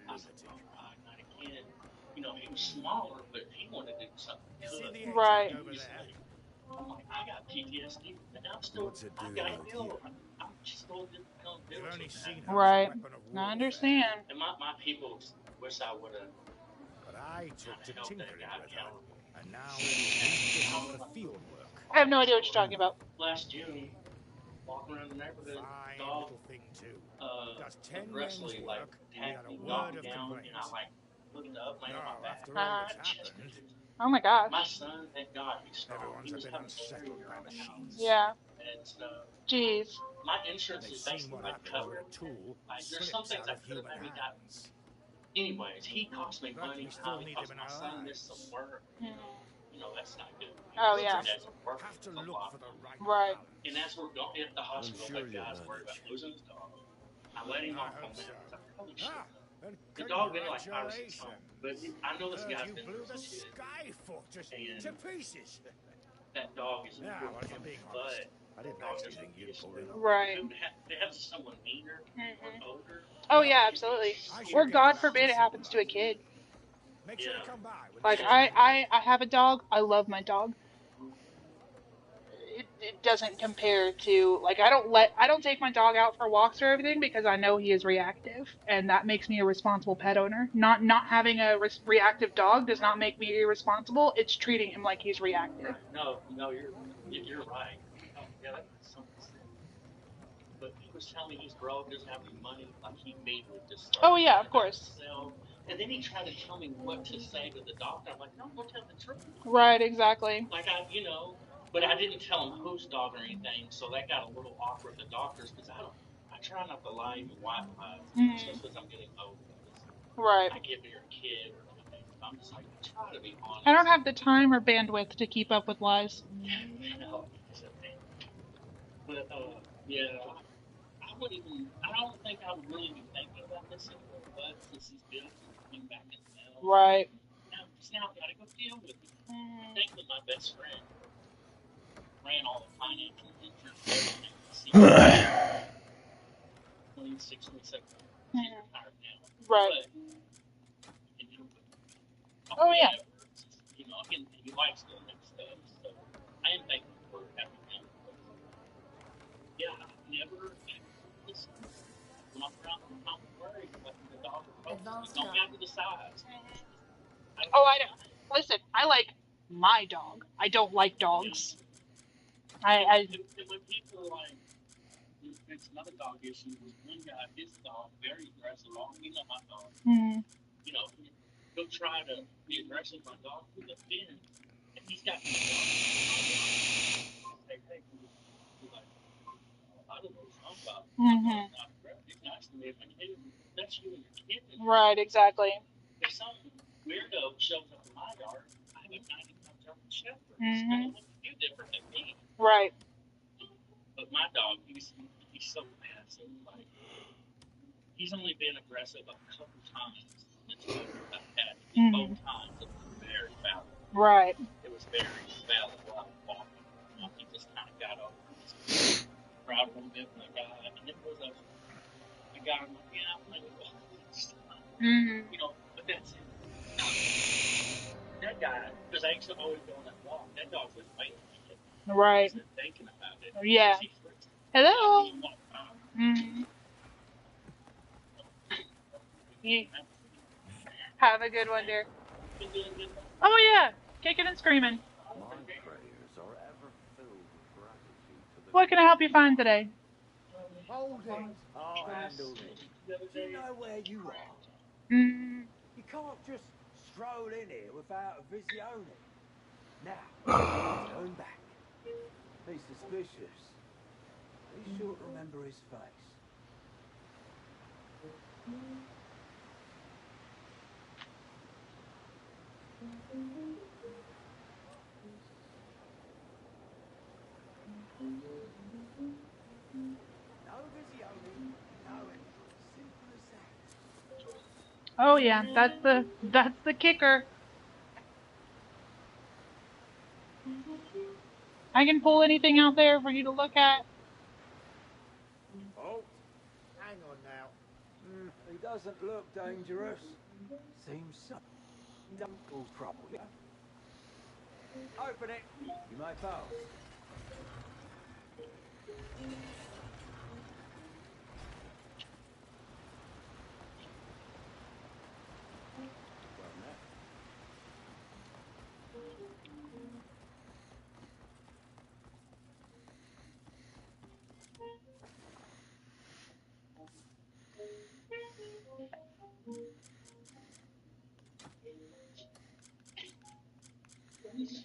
[SPEAKER 11] I said, all right, not again. You know, he was smaller, but he wanted to do something
[SPEAKER 4] See
[SPEAKER 11] good.
[SPEAKER 4] the
[SPEAKER 1] Right.
[SPEAKER 4] over there?
[SPEAKER 11] I'm like, I got PTSD, and I'm still,
[SPEAKER 4] What's it
[SPEAKER 11] I
[SPEAKER 4] do
[SPEAKER 11] got
[SPEAKER 4] out
[SPEAKER 11] ill. I'm still become
[SPEAKER 4] You've
[SPEAKER 11] ill.
[SPEAKER 4] only seen her
[SPEAKER 1] Right.
[SPEAKER 4] as a weapon of
[SPEAKER 1] I
[SPEAKER 4] warfare.
[SPEAKER 1] understand.
[SPEAKER 11] And my people wish I would have.
[SPEAKER 4] But I took to
[SPEAKER 11] helped that
[SPEAKER 4] tinkering
[SPEAKER 11] guy
[SPEAKER 4] with her,
[SPEAKER 11] accountable.
[SPEAKER 4] and now we're refitting for field work.
[SPEAKER 1] I have no idea what you're talking about.
[SPEAKER 11] Last June, walking around the neighborhood,
[SPEAKER 4] Fine
[SPEAKER 11] dog,
[SPEAKER 4] little thing too. Does 10
[SPEAKER 11] aggressively
[SPEAKER 4] men's
[SPEAKER 11] like
[SPEAKER 4] work, we had
[SPEAKER 11] tapped
[SPEAKER 4] a
[SPEAKER 11] me,
[SPEAKER 4] word
[SPEAKER 11] knocked me
[SPEAKER 4] of
[SPEAKER 11] down, and I
[SPEAKER 4] complaint.
[SPEAKER 11] like looked up, laying on my
[SPEAKER 4] No,
[SPEAKER 11] back.
[SPEAKER 4] after all that's
[SPEAKER 11] Chest
[SPEAKER 4] happened,
[SPEAKER 1] Oh my gosh.
[SPEAKER 11] My son, thank God, he's strong.
[SPEAKER 4] everyone's
[SPEAKER 11] He
[SPEAKER 4] a
[SPEAKER 11] was
[SPEAKER 4] bit
[SPEAKER 11] having
[SPEAKER 4] unsettled
[SPEAKER 11] surgery
[SPEAKER 4] by
[SPEAKER 11] on the
[SPEAKER 4] machines.
[SPEAKER 11] house
[SPEAKER 1] Yeah.
[SPEAKER 11] and stuff.
[SPEAKER 1] Jeez.
[SPEAKER 11] My insurance
[SPEAKER 4] They've
[SPEAKER 11] is
[SPEAKER 4] seen
[SPEAKER 11] basically
[SPEAKER 4] what
[SPEAKER 11] like
[SPEAKER 4] happens when
[SPEAKER 11] covered.
[SPEAKER 4] a tool
[SPEAKER 11] Like, there's some
[SPEAKER 4] slips
[SPEAKER 11] things
[SPEAKER 4] out
[SPEAKER 11] I
[SPEAKER 4] of
[SPEAKER 11] could have
[SPEAKER 4] human
[SPEAKER 11] maybe got.
[SPEAKER 4] hands.
[SPEAKER 11] Anyways, he cost me
[SPEAKER 4] But
[SPEAKER 11] money
[SPEAKER 4] we still need
[SPEAKER 11] because
[SPEAKER 4] him in
[SPEAKER 11] my
[SPEAKER 4] our
[SPEAKER 11] son missed some
[SPEAKER 4] lives.
[SPEAKER 11] work. You know, that's not good.
[SPEAKER 1] Oh,
[SPEAKER 4] We'll
[SPEAKER 1] yeah.
[SPEAKER 4] just
[SPEAKER 11] That's work
[SPEAKER 4] have to
[SPEAKER 11] a
[SPEAKER 4] look
[SPEAKER 11] lot.
[SPEAKER 4] for the right
[SPEAKER 1] Right.
[SPEAKER 4] balance.
[SPEAKER 11] And as we're going at the hospital,
[SPEAKER 4] sure
[SPEAKER 11] that
[SPEAKER 4] you'll
[SPEAKER 11] guy's worried about
[SPEAKER 4] manage.
[SPEAKER 11] losing his dog. I let him
[SPEAKER 4] I
[SPEAKER 11] off on
[SPEAKER 4] hope
[SPEAKER 11] that.
[SPEAKER 4] so.
[SPEAKER 11] I was like, holy shit.
[SPEAKER 4] And
[SPEAKER 11] The dog been like 5 or 6
[SPEAKER 4] congratulations.
[SPEAKER 11] months. But I know this
[SPEAKER 4] Heard
[SPEAKER 11] guy's
[SPEAKER 4] you
[SPEAKER 11] been
[SPEAKER 4] blew
[SPEAKER 11] through
[SPEAKER 4] the
[SPEAKER 11] some shit.
[SPEAKER 4] sky fortress
[SPEAKER 11] And
[SPEAKER 4] to pieces.
[SPEAKER 11] that dog is
[SPEAKER 4] Yeah, well, if I'm being honest, I didn't
[SPEAKER 11] dog
[SPEAKER 4] actually
[SPEAKER 11] doesn't
[SPEAKER 4] think you'd pull it off.
[SPEAKER 1] Right.
[SPEAKER 11] They have someone meaner or older.
[SPEAKER 1] Oh yeah, absolutely.
[SPEAKER 4] I should
[SPEAKER 1] Or
[SPEAKER 4] get
[SPEAKER 1] God
[SPEAKER 4] back
[SPEAKER 1] forbid
[SPEAKER 4] to
[SPEAKER 1] it happens to a
[SPEAKER 4] supervising.
[SPEAKER 1] kid.
[SPEAKER 4] Make sure to come by when
[SPEAKER 1] Like
[SPEAKER 4] the
[SPEAKER 1] I have a dog. I love my dog. It doesn't compare to like I don't take my dog out for walks or everything because I know he is reactive and that makes me a responsible pet owner. Not having a reactive dog does not make me irresponsible. It's treating him like he's reactive.
[SPEAKER 11] No, you're right. Oh, yeah, that makes some sense. But he was telling me he's broke, doesn't have any money. Like he immediately just started.
[SPEAKER 1] Oh yeah, of course.
[SPEAKER 11] And then he tried to tell me what to say to the doctor. I'm like, no, go tell the truth.
[SPEAKER 1] Right, exactly.
[SPEAKER 11] Like but I didn't tell him whose dog or anything, so that got a little awkward with the doctors because I try not to lie even white lies, especially as I'm getting older.
[SPEAKER 1] Right.
[SPEAKER 11] I give me a kid or anything. I'm just like, try to be honest.
[SPEAKER 1] I don't have the time or bandwidth to keep up with lies.
[SPEAKER 11] But yeah, I don't think I would really be thinking about this anymore, but since these bills are coming back in the mail.
[SPEAKER 1] Right.
[SPEAKER 11] Now I gotta go deal with it. Thankfully, my best friend ran all the financial insurance, everything. 26, 27. She's retired now.
[SPEAKER 1] Right.
[SPEAKER 11] But,
[SPEAKER 1] oh yeah.
[SPEAKER 11] He likes doing that stuff. So I am thankful for having him. Yeah, I never listen. When I'm around, I'm worried about the dog. Don't matter the size.
[SPEAKER 1] Oh, I don't. Listen, I like my dog. I don't like dogs.
[SPEAKER 11] And when people like, it's another dog issue. Was one guy, his dog, very aggressive. My dog. He'll try to be aggressive. My dog with a fin, and he's got his dog. Hey, like, I don't know what I'm about. He's nice to me if I can. That's you and your kid.
[SPEAKER 1] Right, exactly.
[SPEAKER 11] If some weirdo shows up in my yard, I have a 90-pound German Shepherd. You different than me.
[SPEAKER 1] Right.
[SPEAKER 11] But my dog, he's so massive. Like he's only been aggressive a couple times in the 2 years I've had him. And both times it was very valid.
[SPEAKER 1] Right.
[SPEAKER 11] It was very valid while walking. He just kind of got over it. Proud a little bit when I got it. And then was I got him, yeah, I'm like, you know, but that's it. That guy, because I used to always go on that walk, that dog was waiting.
[SPEAKER 1] Right.
[SPEAKER 11] Thinking about it.
[SPEAKER 1] Yeah. Hello. You have a good one, dear. Oh yeah, kicking and screaming.
[SPEAKER 12] My prayers are ever filled with gratitude to the...
[SPEAKER 1] What can I help you find today?
[SPEAKER 12] Hold it! I'll handle it. Do you know where you are? You can't just stroll in here without a visione. Now, turn back. He's suspicious. Be sure to remember his face. No visione, no entrance. Simple as that.
[SPEAKER 1] Oh yeah, that's the kicker. I can pull anything out there for you to look at.
[SPEAKER 12] Oh, hang on now. He doesn't look dangerous. Seems so. Double trouble, yeah? Open it. You may pass.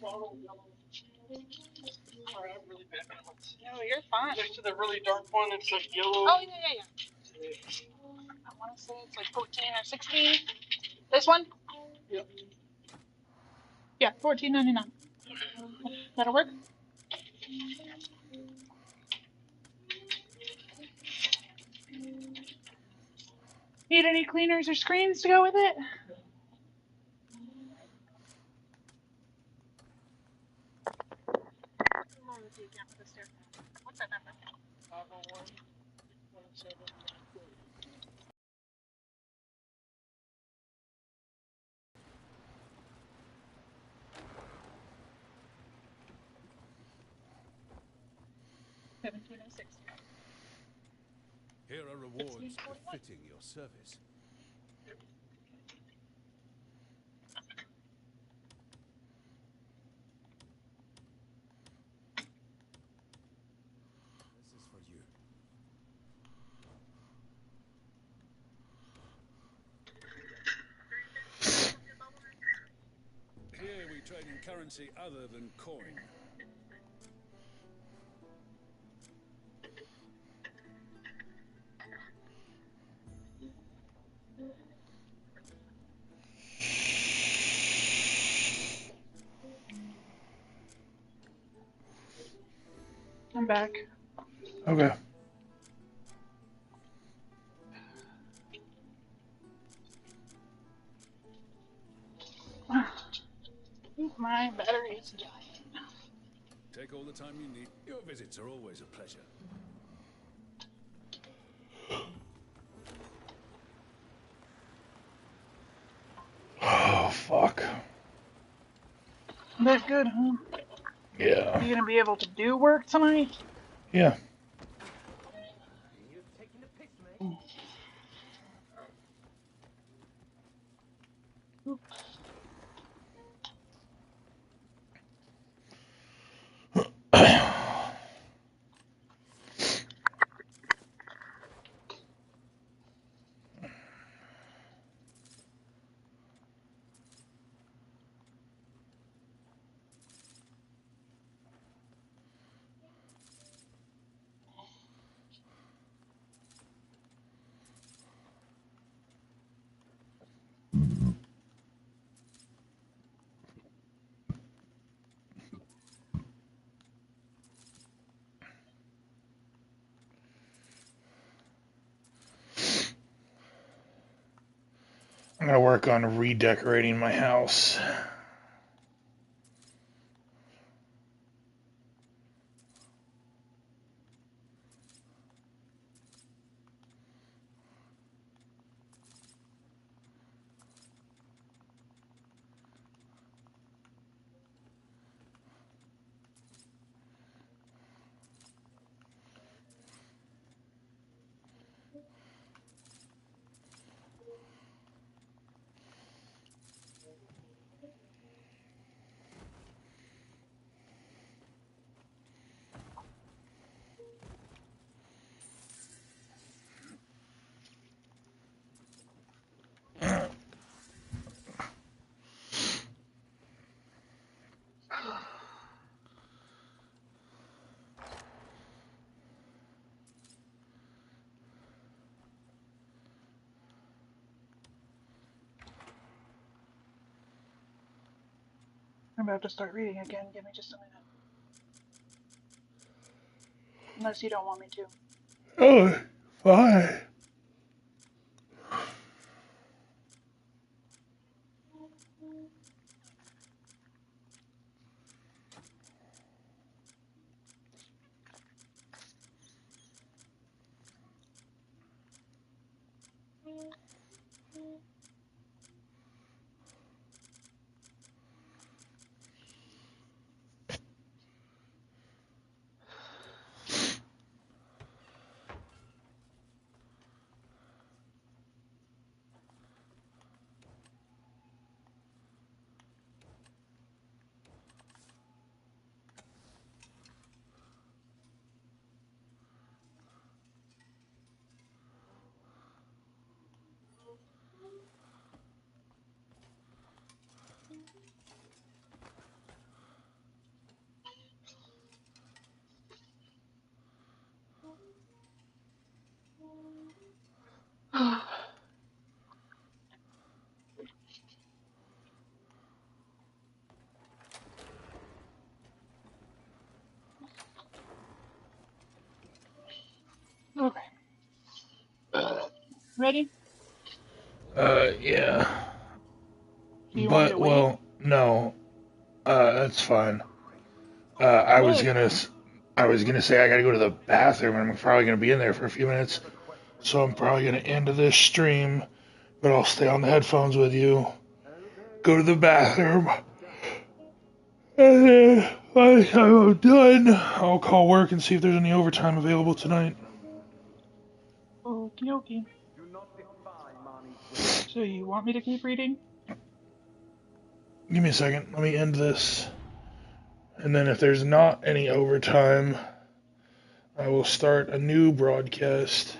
[SPEAKER 12] Well, now.
[SPEAKER 1] No, you're fine.
[SPEAKER 11] Next to the really dark one, it's like yellow.
[SPEAKER 1] Oh yeah. I want to say it's like 14 or 16. This one?
[SPEAKER 11] Yep.
[SPEAKER 1] Yeah, $14.99. That'll work. Need any cleaners or screens to go with it? What's that number? 501 1706.
[SPEAKER 3] Here are rewards befitting your service. This is for you. Here we trade in currency other than coin.
[SPEAKER 1] I'm back.
[SPEAKER 2] Okay.
[SPEAKER 1] My battery's dying.
[SPEAKER 3] Take all the time you need. Your visits are always a pleasure.
[SPEAKER 2] Oh, fuck.
[SPEAKER 1] That good, huh?
[SPEAKER 2] Yeah.
[SPEAKER 1] You gonna be able to do work tonight?
[SPEAKER 2] Yeah.
[SPEAKER 12] You're taking the piss, mate.
[SPEAKER 2] I'm gonna work on redecorating my house.
[SPEAKER 1] I'm about to start reading again. Give me just a minute. Unless you don't want me to.
[SPEAKER 2] Oh, fine.
[SPEAKER 1] Okay. Ready?
[SPEAKER 2] Yeah.
[SPEAKER 1] Do you want me to wait?
[SPEAKER 2] No. That's fine. I was
[SPEAKER 1] What?
[SPEAKER 2] gonna, I was gonna say I gotta go to the bathroom, and I'm probably gonna be in there for a few minutes, so I'm probably gonna end this stream, but I'll stay on the headphones with you. Go to the bathroom, and then by the time I'm done, I'll call work and see if there's any overtime available tonight.
[SPEAKER 1] Okie dokie. So you want me to keep reading?
[SPEAKER 2] Give me a second. Let me end this, and then if there's not any overtime, I will start a new broadcast.